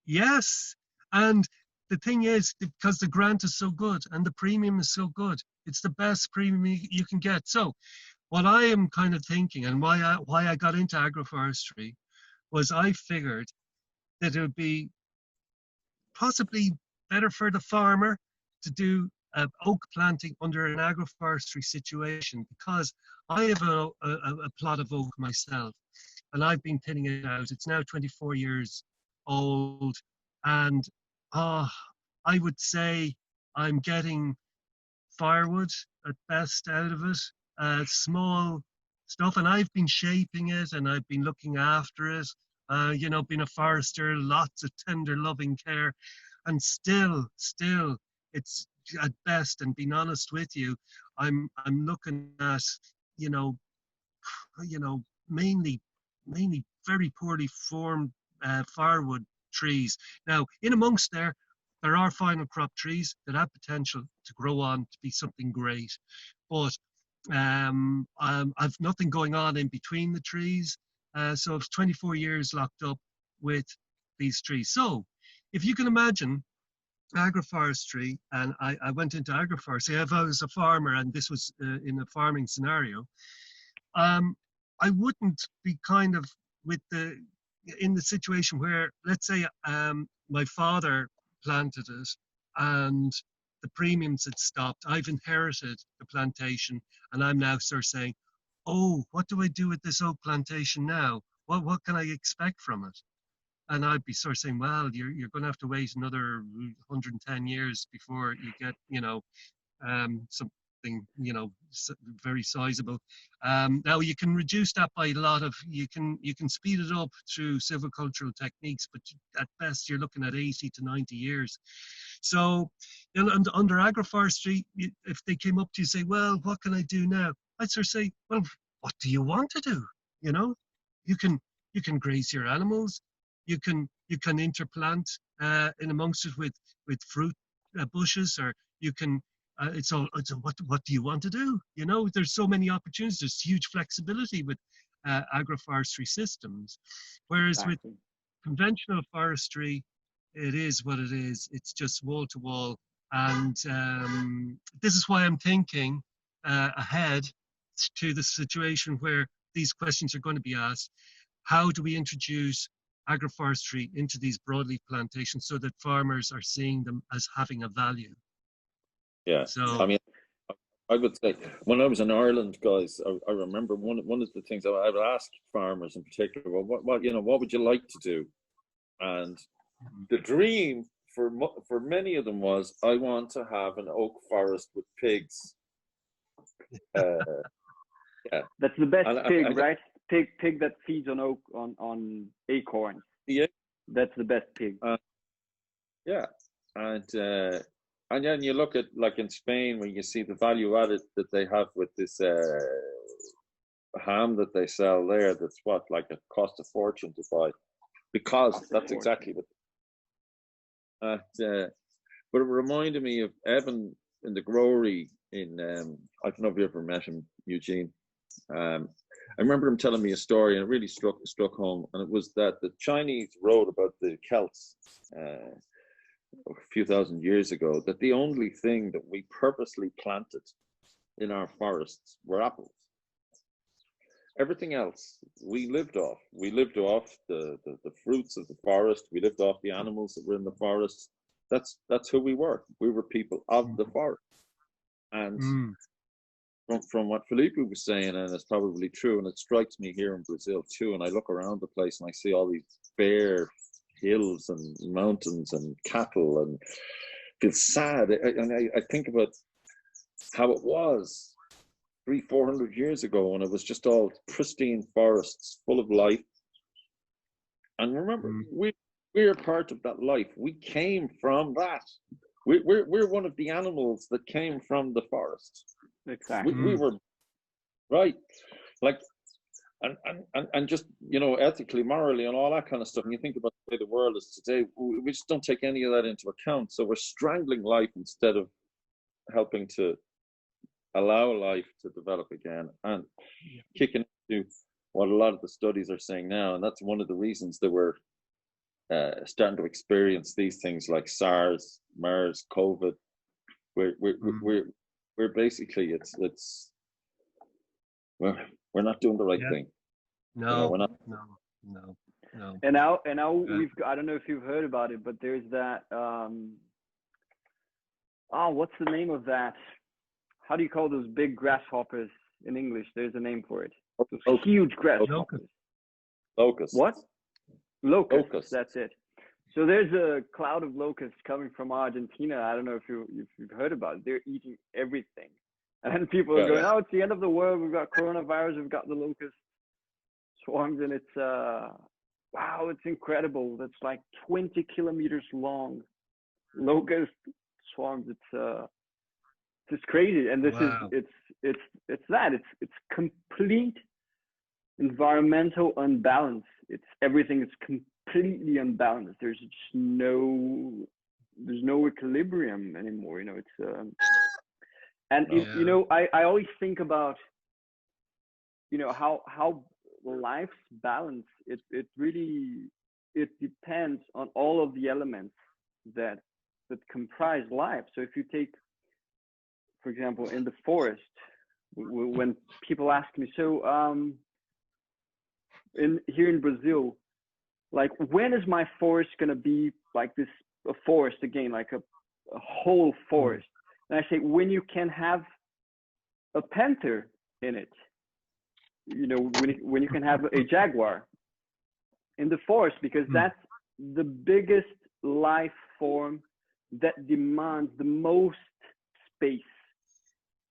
Yes. And the thing is, because the grant is so good and the premium is so good, it's the best premium you can get. So what I am kind of thinking, and why I got into agroforestry, was I figured that it would be possibly better for the farmer to do oak planting under an agroforestry situation, because I have a plot of oak myself, and I've been thinning it out. It's now 24 years old, and I would say I'm getting firewood at best out of it, small stuff, and I've been shaping it and I've been looking after it, you know, being a forester, lots of tender loving care, and still it's at best, and being honest with you, I'm looking at, you know, mainly very poorly formed firewood trees. Now, in amongst there are final crop trees that have potential to grow on to be something great, but I've nothing going on in between the trees. So it's 24 years locked up with these trees. So if you can imagine agroforestry, and I went into agroforestry, if I was a farmer and this was in a farming scenario, I wouldn't be kind of in the situation where, let's say, my father planted it and the premiums had stopped. I've inherited the plantation, and I'm now sort of saying, oh, what do I do with this oak plantation now? What can I expect from it? And I'd be sort of saying, well, you're going to have to wait another 110 years before you get, you know, something, you know, very sizable. Now you can reduce that by a lot of, you can speed it up through silvicultural techniques, but at best you're looking at 80 to 90 years. So, you know, under agroforestry, if they came up to you and say, well, what can I do now? I'd sort of say, well, what do you want to do? You know, you can graze your animals. You can interplant in amongst it with fruit bushes, or you can. It's what do you want to do? You know, there's so many opportunities. There's huge flexibility with agroforestry systems, whereas with conventional forestry, it is what it is. It's just wall to wall, and this is why I'm thinking ahead to the situation where these questions are going to be asked. How do we introduce agroforestry into these broadleaf plantations so that farmers are seeing them as having a value? Yeah, so I mean, I would say when I was in Ireland, guys, I remember one of the things I would ask farmers in particular, well, what would you like to do? And the dream for many of them was, I want to have an oak forest with pigs. Yeah, that's the best pig, right? Pig that feeds on oak on acorns. Yeah, that's the best pig. Yeah, and And then you look at, like in Spain, when you see the value added that they have with this ham that they sell there, that's what, like it costs a fortune to buy, because that's exactly what. But it reminded me of Evan in the Growery in, I don't know if you ever met him, Eugene. I remember him telling me a story, and it really struck home, and it was that the Chinese wrote about the Celts a few thousand years ago, that the only thing that we purposely planted in our forests were apples. Everything else we lived off. We lived off the fruits of the forest. We lived off the animals that were in the forest. That's who we were. We were people of the forest. And from what Felipe was saying, and it's probably true, and it strikes me here in Brazil too, and I look around the place and I see all these bare hills and mountains and cattle, and feel sad. And I think about how it was 300-400 years ago, when it was just all pristine forests full of life. And remember, we're part of that life. We came from that. We're one of the animals that came from the forest. Exactly. We were right, like, and just, you know, ethically, morally, and all that kind of stuff. And you think about the way the world is today, we just don't take any of that into account. So we're strangling life instead of helping to allow life to develop again, and kicking into what a lot of the studies are saying now. And that's one of the reasons that we're starting to experience these things like SARS, MERS, COVID. We're basically, we're not doing the right thing. No, you know, we're not. No. And now we've got, I don't know if you've heard about it, but there's that what's the name of that? How do you call those big grasshoppers in English? There's a name for it. Those huge grasshoppers. Locusts. What? Locusts. Locusts. That's it. So there's a cloud of locusts coming from Argentina. I don't know if you've heard about it. They're eating everything. And then people are going, oh, it's the end of the world. We've got coronavirus. We've got the locust swarms. And it's, wow, it's incredible. That's like 20 kilometers long. Locust swarms. It's crazy. And this is, it's complete environmental unbalance. Everything is completely unbalanced. There's no equilibrium anymore. You know, it's you know, I always think about, you know, how life's balance. It really depends on all of the elements that comprise life. So if you take, for example, in the forest, when people ask me, so here in Brazil, like, when is my forest gonna be like this, a forest again, like a whole forest? And I say, when you can have a panther in it, you know, when you can have a jaguar in the forest, because that's the biggest life form that demands the most space.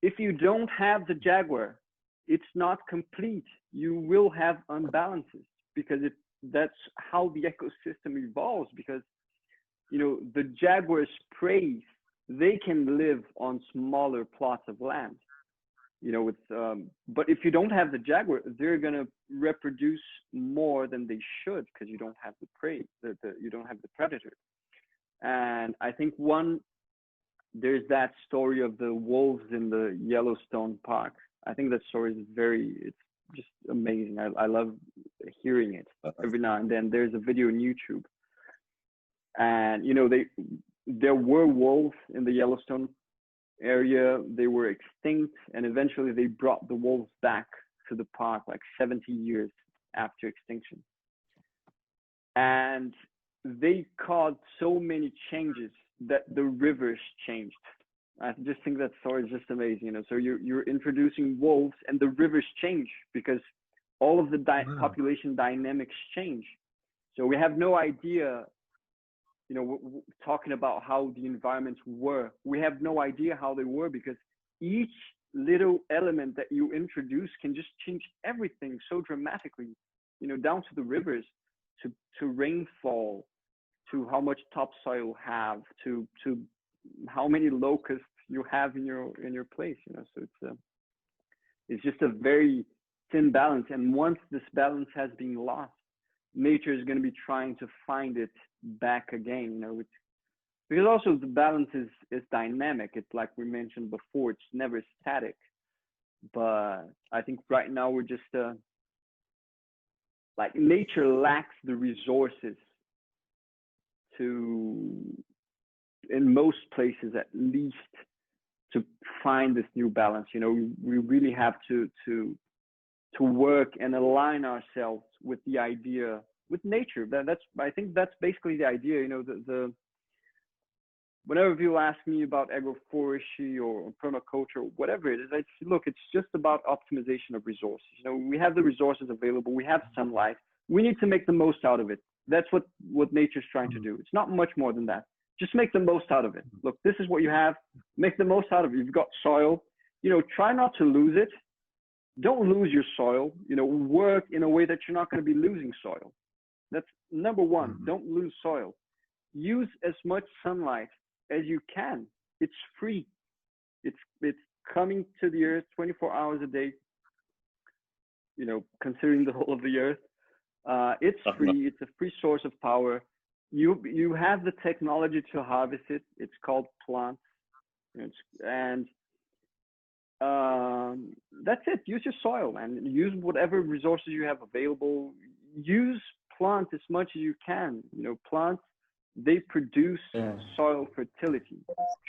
If you don't have the jaguar, it's not complete. You will have unbalances, because that's how the ecosystem evolves. Because, you know, the jaguar's prey, they can live on smaller plots of land, you know, with but if you don't have the jaguar, they're gonna reproduce more than they should, because you don't have the prey, you don't have the predator. And I think there's that story of the wolves in the Yellowstone Park. I think that story is it's just amazing. I love hearing it every now and then. There's a video on YouTube, and, you know, there were wolves in the Yellowstone area. They were extinct, and eventually they brought the wolves back to the park like 70 years after extinction. And they caused so many changes that the rivers changed. I just think that story is just amazing. You know, so you're introducing wolves, and the rivers change because all of the population dynamics change. So we have no idea, you know, talking about how the environments were. We have no idea how they were, because each little element that you introduce can just change everything so dramatically, you know, down to the rivers, to rainfall, to how much topsoil have, to how many locusts you have in your place, you know. So it's just a very thin balance, and once this balance has been lost, nature is going to be trying to find it back again, you know. Because also the balance is dynamic. It's like we mentioned before, it's never static. But I think right now we're just like, nature lacks the resources to, in most places at least, to find this new balance. You know, we really have to work and align ourselves with the idea, with nature. I think that's basically the idea. You know, whenever people ask me about agroforestry or permaculture or whatever it is, I say, look, it's just about optimization of resources. You know, we have the resources available, we have sunlight, we need to make the most out of it. That's what nature's trying to do. It's not much more than that. Just make the most out of it. Look, this is what you have, make the most out of it. You've got soil, you know, try not to lose it. Don't lose your soil, you know, work in a way that you're not going to be losing soil. That's number one. Don't lose soil. Use as much sunlight as you can. It's free. It's coming to the earth 24 hours a day, you know, considering the whole of the earth. It's free. It's a free source of power. You have the technology to harvest it. It's called plants. And that's it. Use your soil, and use whatever resources you have available. Use plants as much as you can. You know, plants, they produce soil fertility.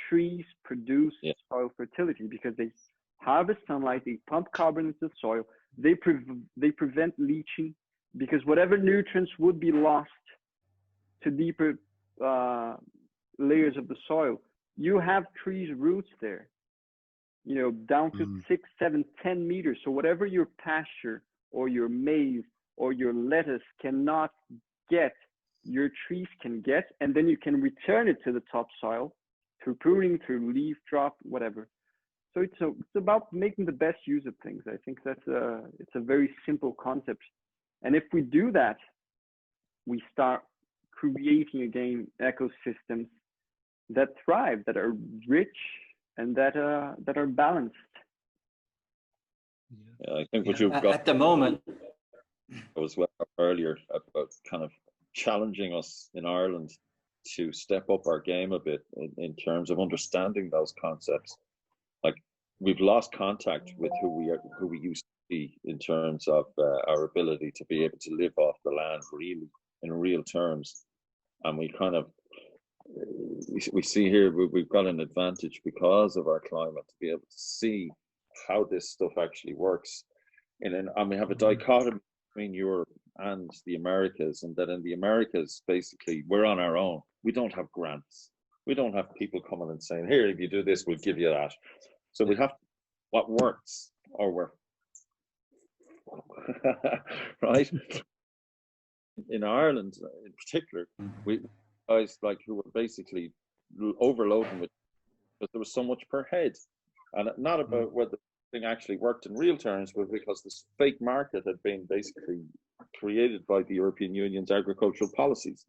Trees produce soil fertility because they harvest sunlight, they pump carbon into the soil, they prevent leaching, because whatever nutrients would be lost to deeper layers of the soil, you have trees' roots there, you know, down to 6, 7, 10 meters. So whatever your pasture or your maize or your lettuce cannot get, your trees can get, and then you can return it to the topsoil through pruning, through leaf drop, whatever. So it's about making the best use of things. I think that's it's a very simple concept. And if we do that, we start creating again ecosystems that thrive, that are rich, and that are balanced. Yeah, I think what you've got at the moment as well earlier about kind of challenging us in Ireland to step up our game a bit in terms of understanding those concepts. Like, we've lost contact with who we used to be in terms of our ability to be able to live off the land really in real terms. And we kind of we see here we've got an advantage because of our climate to be able to see how this stuff actually works. And we have a dichotomy between Europe and the Americas, and that in the Americas, basically, we're on our own. We don't have grants. We don't have people coming and saying, here, if you do this, we'll give you that. So we have what works, or we're right. In Ireland, in particular, we guys like who were basically overloading with, because there was so much per head, and not about whether the thing actually worked in real terms, but because this fake market had been basically created by the European Union's agricultural policies.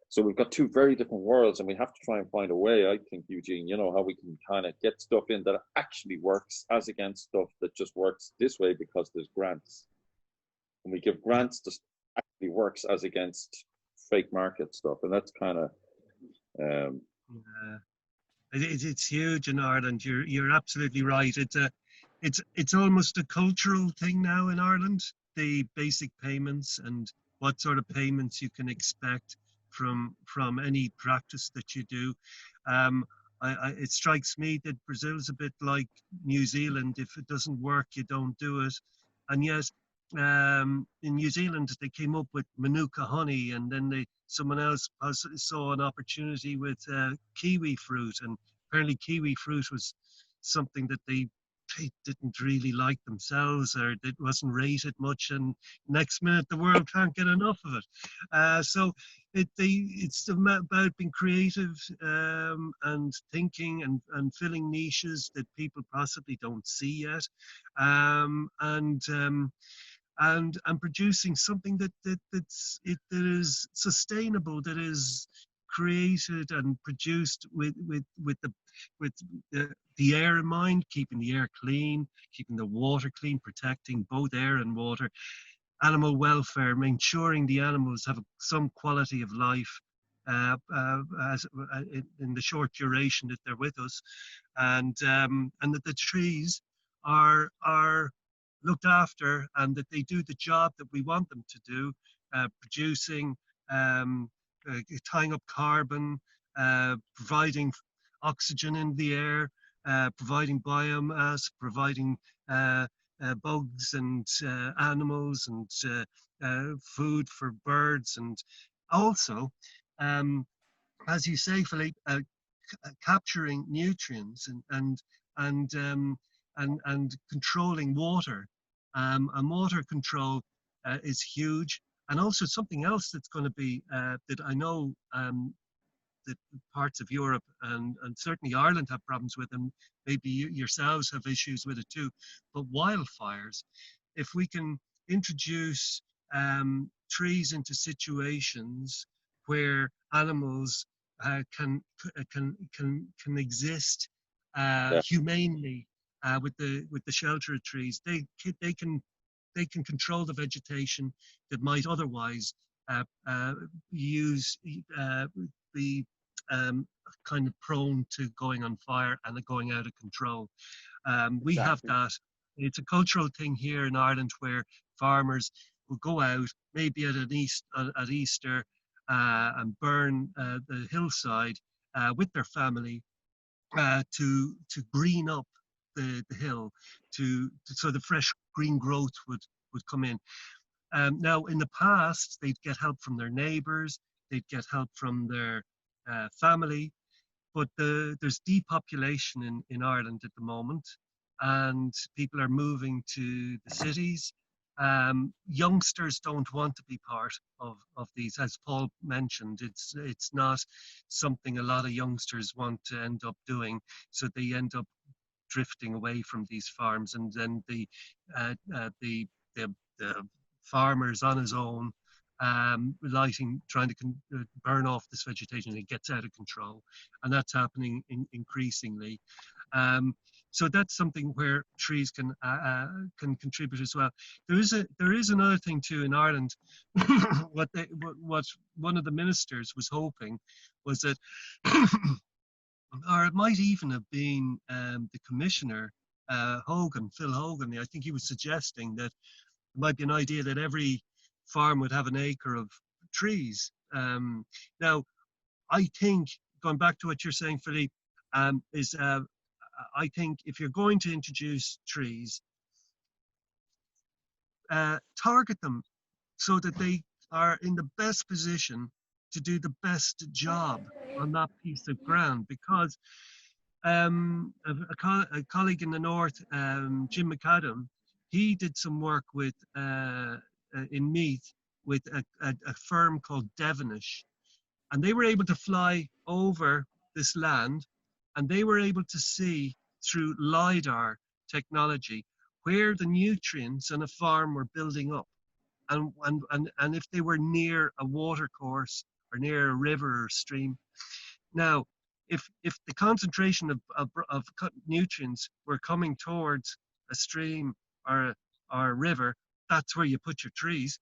So we've got two very different worlds, and we have to try and find a way, I think, Eugene, you know, how we can kind of get stuff in that actually works as against stuff that just works this way because there's grants. And we give grants to actually works as against fake market stuff. And that's kind of... It's huge in Ireland. You're absolutely right. It's almost a cultural thing now in Ireland, the basic payments and what sort of payments you can expect from any practice that you do. It strikes me that Brazil's a bit like New Zealand. If it doesn't work, you don't do it. And yet, in New Zealand, they came up with Manuka honey, and then someone else saw an opportunity with kiwi fruit, and apparently kiwi fruit was something that they didn't really like themselves, or it wasn't rated much, and next minute the world can't get enough of it. So it's about being creative and thinking and filling niches that people possibly don't see yet, and producing something that is sustainable, that is created and produced with the air in mind, keeping the air clean, keeping the water clean, protecting both air and water, animal welfare, ensuring the animals have some quality of life in the short duration that they're with us, and that the trees are looked after, and that they do the job that we want them to do, producing, tying up carbon, providing oxygen in the air, providing biomass, providing bugs and animals and food for birds, and also, as you say, Philippe, capturing nutrients and controlling water. And water control is huge. And also something else that's going to be, that I know that parts of Europe and certainly Ireland have problems with, and maybe yourselves have issues with it too, but wildfires. If we can introduce trees into situations where animals can exist humanely with the shelter of trees, they can control the vegetation that might otherwise be kind of prone to going on fire and going out of control. We have that. It's a cultural thing here in Ireland where farmers will go out maybe at Easter and burn the hillside with their family to green up the hill, so the fresh green growth would come in. Now, in the past, they'd get help from their neighbours, they'd get help from their family, but there's depopulation in Ireland at the moment, and people are moving to the cities. Youngsters don't want to be part of these, as Paul mentioned. It's not something a lot of youngsters want to end up doing, so they end up drifting away from these farms, and then the farmer's on his own, trying to burn off this vegetation. It gets out of control, and that's happening increasingly. So that's something where trees can contribute as well. There is another thing too in Ireland. what one of the ministers was hoping was that, or it might even have been the commissioner, Phil Hogan. I think he was suggesting that it might be an idea that every farm would have an acre of trees. Now, I think, going back to what you're saying, Philippe, I think if you're going to introduce trees, target them so that they are in the best position to do the best job on that piece of ground. Because a colleague in the north, Jim Mcadam, he did some work with in Meath with a firm called Devonish, and they were able to fly over this land, and they were able to see through LiDAR technology where the nutrients on a farm were building up, and if they were near a water course or near a river or stream. Now, if the concentration of nutrients were coming towards a stream or a river, that's where you put your trees,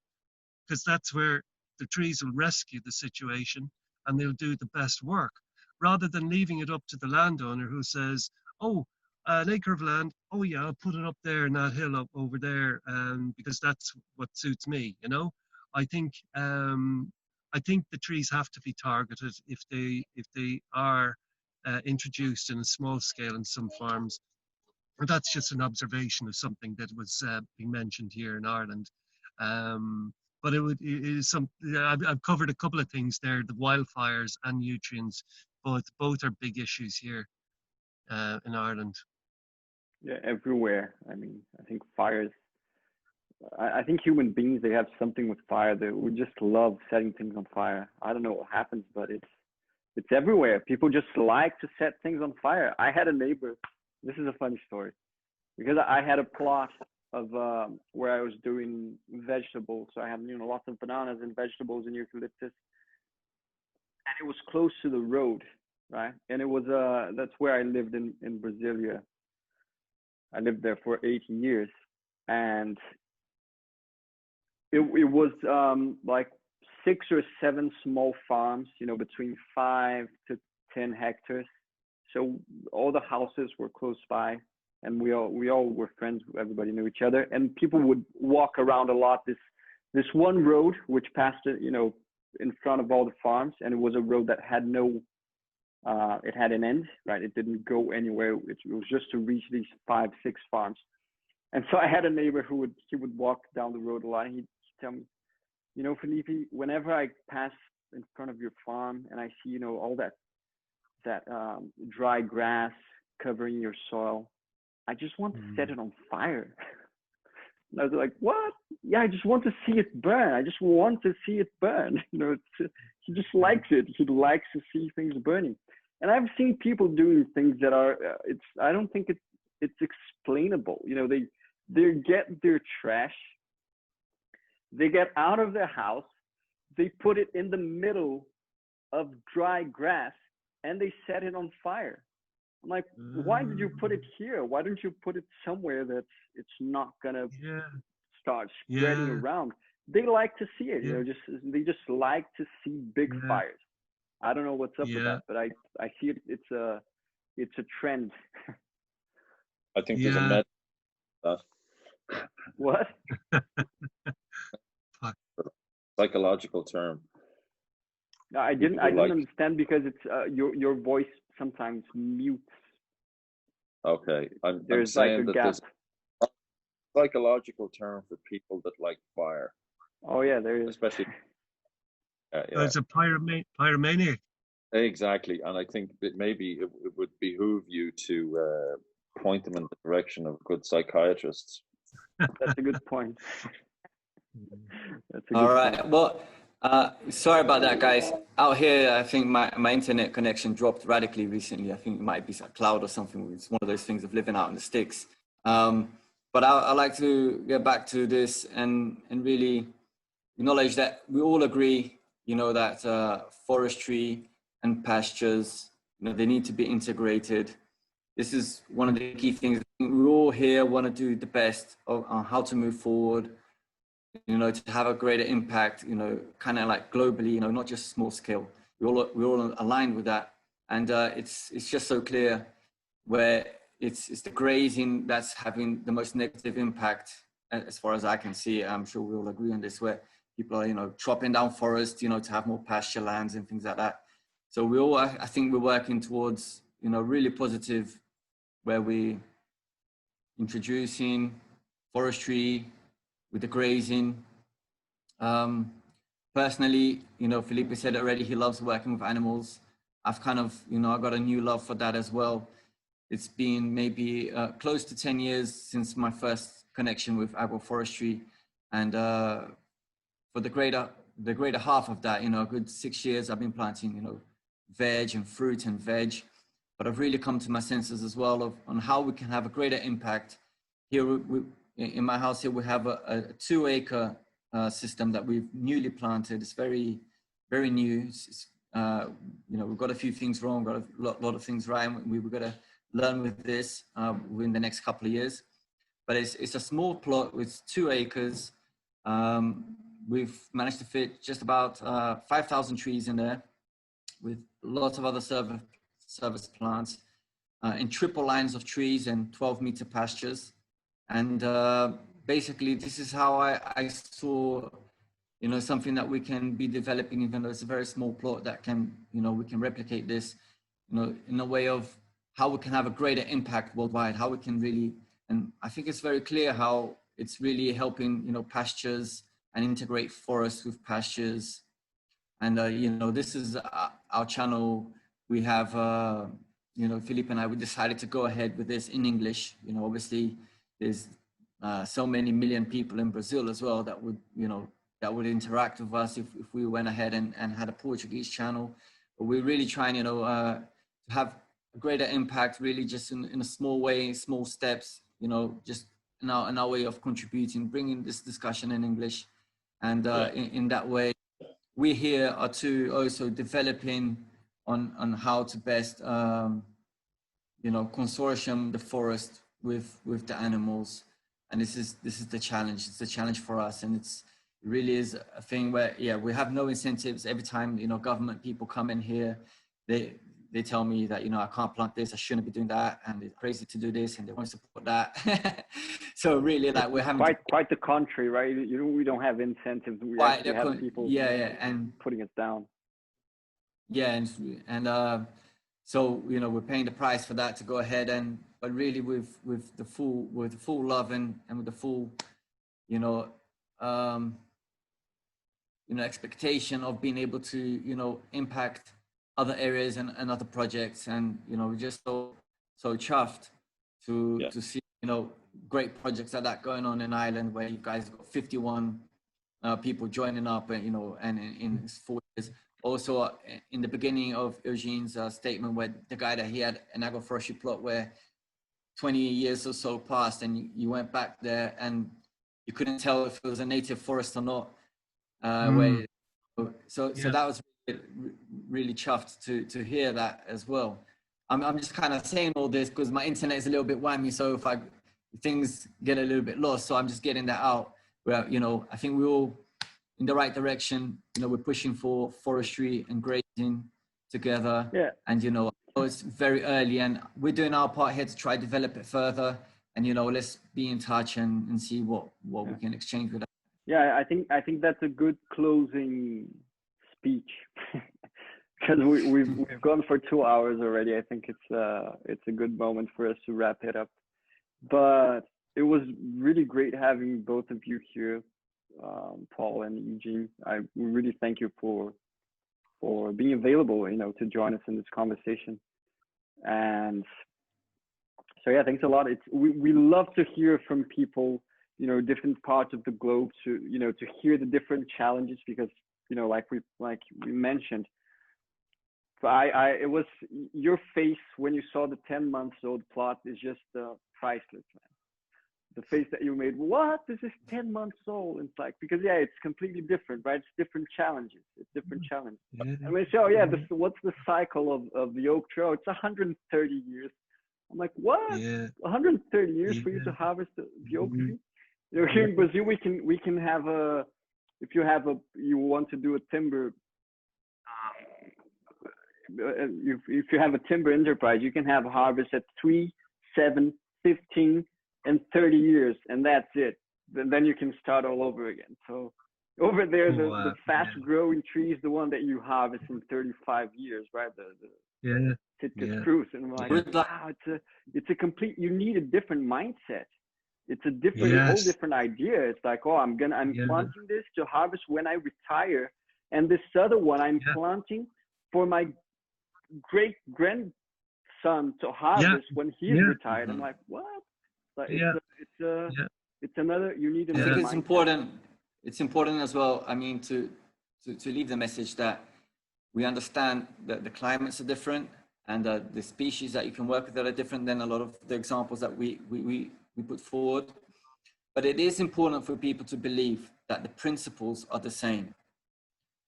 because that's where the trees will rescue the situation and they'll do the best work, rather than leaving it up to the landowner who says, oh, an acre of land, oh yeah, I'll put it up there in that hill up over there, because that's what suits me, you know. I think the trees have to be targeted if they are introduced in a small scale in some farms. And that's just an observation of something that was being mentioned here in Ireland. But it is something. I've covered a couple of things there: the wildfires and nutrients. Both are big issues here in Ireland. Yeah, everywhere. I mean, I think fires. I think human beings, they have something with fire. We just love setting things on fire. I don't know what happens, but it's everywhere. People just like to set things on fire. I had a neighbor. This is a funny story, because I had a plot of where I was doing vegetables. So I had lots of bananas and vegetables and eucalyptus. and it was close to the road, right? And it was that's where I lived in Brasilia. I lived there for 18 years, and it was like 6 or 7 small farms, you know, between 5 to 10 hectares. So all the houses were close by, and we all were friends. Everybody knew each other, and people would walk around a lot. This one road which passed, you know, in front of all the farms, and it was a road that had no, it had an end, right? It didn't go anywhere. It was just to reach these 5, 6 farms. And so I had a neighbor who would walk down the road a lot, and he'd tell me, you know, Felipe, whenever I pass in front of your farm and I see, you know, all that dry grass covering your soil, I just want to set it on fire. And I was like, what? Yeah, I just want to see it burn. I just want to see it burn. You know, he just likes it. He likes to see things burning. And I've seen people doing things that are, I don't think it's explainable. You know, they get their trash, they get out of their house, they put it in the middle of dry grass, and they set it on fire. I'm like, why did you put it here? Why don't you put it somewhere that it's not gonna start spreading around? They like to see it, you know, they just like to see big fires. I don't know what's up with that, but I see it. It's a trend. I think there's a med that. What? Psychological term. No, I didn't understand, because it's your voice sometimes mutes. Okay, I'm There's saying like a that gap. there's a psychological term for people that like fire. Oh yeah, there is. Especially. It's a pyromaniac. Exactly, and I think that maybe it would behoove you to point them in the direction of good psychiatrists. That's a good point. That's a All good right. point. Well, sorry about that, guys. Out here, I think my internet connection dropped radically recently. I think it might be a cloud or something. It's one of those things of living out in the sticks. But I like to get back to this and really acknowledge that we all agree, you know, that forestry and pastures, you know, they need to be integrated. This is one of the key things. We all here want to do the best on how to move forward, you know, to have a greater impact, you know, kind of like globally, you know, not just small scale. We're all aligned with that. And it's just so clear where it's the grazing that's having the most negative impact, as far as I can see it. I'm sure we all agree on this, where people are, you know, chopping down forests, you know, to have more pasture lands and things like that. So we all, I think we're working towards, you know, really positive, where we introducing forestry with the grazing. Personally, you know, Felipe said already, he loves working with animals. I've kind of, you know, I got a new love for that as well. It's been maybe close to 10 years since my first connection with agroforestry. And for the greater half of that, you know, a good 6 years, I've been planting, you know, veg and fruit and veg. But I've really come to my senses as well on how we can have a greater impact. Here in my house here, we have a 2-acre system that we've newly planted. It's very, very new. You know, we've got a few things wrong, got a lot of things right. And we've got to learn with this within the next couple of years. But it's a small plot with 2 acres. We've managed to fit just about 5,000 trees in there, with lots of other service plants in triple lines of trees and 12-meter pastures. And basically, this is how I saw, you know, something that we can be developing, even though it's a very small plot that can, you know, we can replicate this, you know, in a way of how we can have a greater impact worldwide, how we can really, and I think it's very clear how it's really helping, you know, pastures and integrate forests with pastures. And, you know, this is our channel. We have, you know, Philippe and I, we decided to go ahead with this in English. You know, obviously there's so many million people in Brazil as well that would, you know, that would interact with us if we went ahead and had a Portuguese channel. But we're really trying, you know, to have a greater impact, really just in a small way, small steps, you know, just in our way of contributing, bringing this discussion in English. And in that way, we here are to also developing on how to best, you know, consortium the forest with the animals. And this is the challenge. It's a challenge for us. And it really is a thing where, yeah, we have no incentives. Every time, you know, government people come in here, they tell me that, you know, I can't plant this, I shouldn't be doing that, and it's crazy to do this, and they won't support that. So really, like, we're having quite the contrary, right? We don't have incentives. We quite actually have people and putting us down. Yeah, and so, you know, we're paying the price for that to go ahead, but really with the full love and with the full, you know, expectation of being able to, you know, impact other areas and other projects. And, you know, we're just so chuffed to see, you know, great projects like that going on in Ireland, where you guys got 51 people joining up, and, you know, and in 4 years. Also, in the beginning of Eugene's statement, where the guy that he had an agroforestry plot where 20 years or so passed, and you went back there and you couldn't tell if it was a native forest or not. So that was really chuffed to hear that as well. I'm just kind of saying all this because my internet is a little bit whammy, so if things get a little bit lost, so I'm just getting that out. Where, you know, I think we're all in the right direction. You know, we're pushing for forestry and grazing together. Yeah. And, you know, it's very early, and we're doing our part here to try to develop it further. And, you know, let's be in touch and see what we can exchange with. Yeah, I think that's a good closing speech, because we've gone for 2 hours already. I think it's a good moment for us to wrap it up. But it was really great having both of you here, Paul and Eugene. We really thank you for being available, you know, to join us in this conversation. And so, yeah, thanks a lot. We love to hear from people, you know, different parts of the globe, to, you know, to hear the different challenges, because, you know, like we mentioned, it was your face when you saw the 10-month-old plot is just priceless, man. The face that you made, what? This is 10 months old. It's like, because it's completely different, right? It's different challenges. It's different challenges. And we say, oh yeah, what's the cycle of the oak tree? Oh, it's 130 years. I'm like, what? 130 years for you to harvest the oak tree? You know, here in Brazil, we can have if you want to do a timber, if you have a timber enterprise, you can have harvest at 3, 7, 15, and 30 years, and that's it. Then you can start all over again. So over there, the fast-growing tree is the one that you harvest in 35 years, right? The Sitka Spruce, and I'm like, wow, it's a complete. You need a different mindset. It's a different, whole different idea. It's like, oh, I'm planting this to harvest when I retire, and this other one I'm planting for my great grandson to harvest when he's retired. I'm like, what? Like, it's another. You need another. I think it's important. It's important as well. I mean, to leave the message that we understand that the climates are different, and the species that you can work with that are different than a lot of the examples that we put forward. But it is important for people to believe that the principles are the same.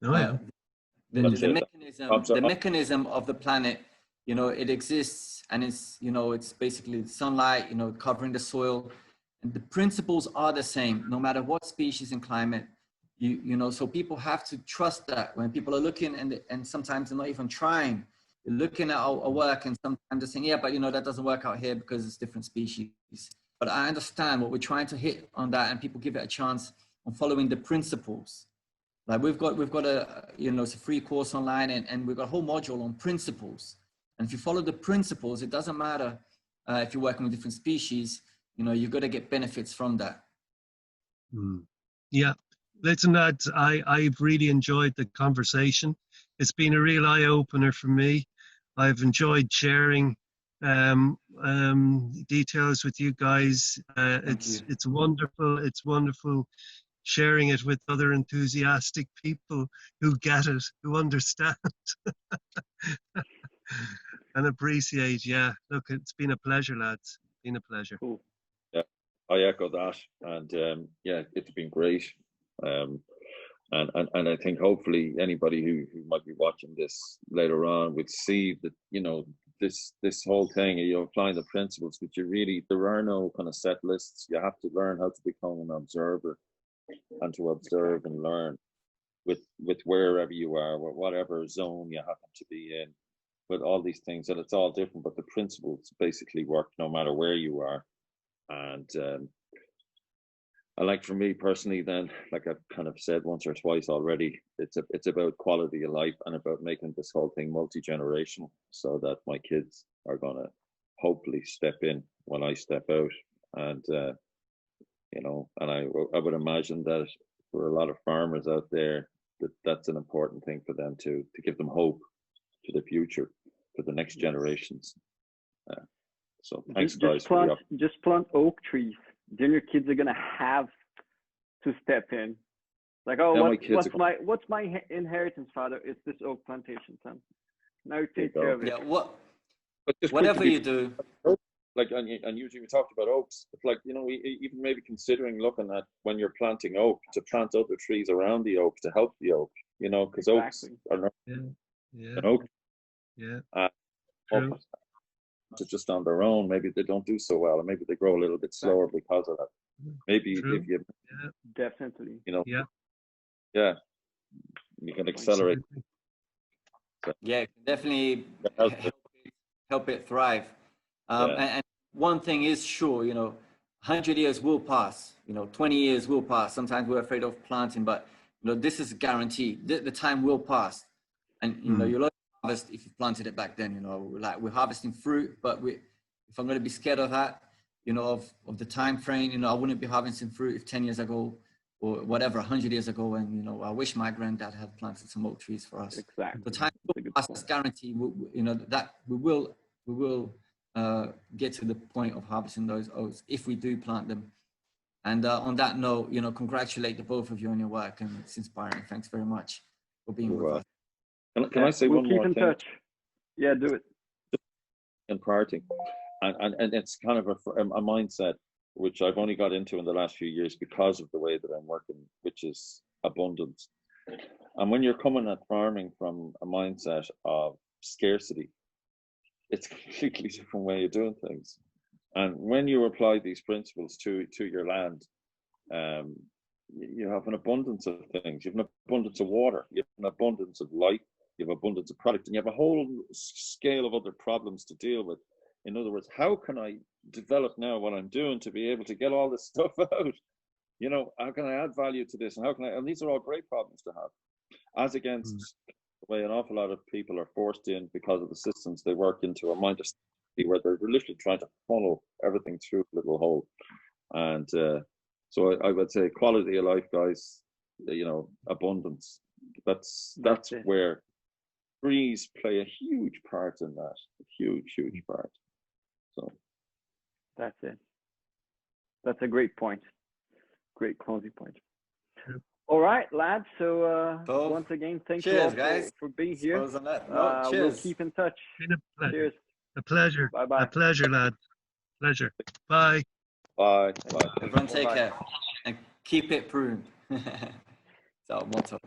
The mechanism of the planet, you know, it exists, and it's, you know, it's basically sunlight, you know, covering the soil, and the principles are the same no matter what species and climate. You know, so people have to trust that when people are looking, and sometimes they're not even trying. They're looking at our work, and sometimes they're saying, yeah, but, you know, that doesn't work out here because it's different species. But I understand what we're trying to hit on that, and people give it a chance on following the principles. Like we've got a, you know, it's a free course online, and we've got a whole module on principles. And if you follow the principles, it doesn't matter if you're working with different species, you know, you've got to get benefits from that. Yeah, listen, lads, I've really enjoyed the conversation. It's been a real eye-opener for me. I've enjoyed sharing details with you guys. It's wonderful. It's wonderful sharing it with other enthusiastic people who get it, who understand and appreciate. Yeah, look, it's been a pleasure, lads. It's been a pleasure. Cool. Yeah, I echo that, and yeah, it's been great. And I think hopefully anybody who might be watching this later on would see that, you know, this whole thing, you're applying the principles, but there are no kind of set lists. You have to learn how to become an observer and to observe and learn with wherever you are, whatever zone you happen to be in, with all these things. And it's all different, but the principles basically work no matter where you are. And like for me personally, then, like I've kind of said once or twice already, it's about quality of life and about making this whole thing multi-generational, so that my kids are gonna hopefully step in when I step out. And you know, and I would imagine that for a lot of farmers out there, that's an important thing for them to give them hope for the future, for the next generations. So thanks, guys. Just plant oak trees. Then your kids are gonna have to step in. Like, oh, what's my inheritance, father? It's this oak plantation, son. Now take care of it. Yeah, whatever you do. Like, and usually we talked about oaks. It's like, you know, even maybe considering looking at when you're planting oak, to plant other trees around the oak to help the oak. You know, because oaks are not an oak. Yeah. Just on their own, maybe they don't do so well, and maybe they grow a little bit slower because of that. Maybe if you definitely, you know, you can accelerate. Yeah, definitely help it thrive. And one thing is sure, you know, 100 years will pass, you know, 20 years will pass. Sometimes we're afraid of planting, but you know, this is guaranteed. The time will pass, and you know, you'll harvest if you planted it back then. You know, like we're harvesting fruit, but if I'm going to be scared of that, you know, of the time frame, you know, I wouldn't be harvesting fruit if 10 years ago or whatever, 100 years ago, and you know, I wish my granddad had planted some oak trees for us. Exactly. The time will pass, it's guaranteed. You know, that we will get to the point of harvesting those oaks if we do plant them. And on that note, you know, congratulate the both of you on your work, and it's inspiring. Thanks very much for being with us. Can I say one more thing? We'll keep in touch. Yeah, do it. In parting, and it's kind of a mindset which I've only got into in the last few years because of the way that I'm working, which is abundance. And when you're coming at farming from a mindset of scarcity, it's a completely different way of doing things. And when you apply these principles to your land, you have an abundance of things. You have an abundance of water. You have an abundance of light. You have abundance of product, and you have a whole scale of other problems to deal with. In other words, how can I develop now what I'm doing to be able to get all this stuff out? You know, how can I add value to this? And how can and these are all great problems to have, as against the way an awful lot of people are forced in because of the systems they work into, a mind of where they're literally trying to funnel everything through a little hole. And so I would say quality of life, guys, you know, abundance. That's where trees play a huge part in that. A huge part. So that's it. That's a great point. Great closing point. All right, lads. So once again, thank you all for being here. We'll keep in touch. Cheers. A pleasure. Bye-bye. A pleasure, lad. Pleasure. Bye. Bye. Everyone take care and keep it pruned. That's our motto.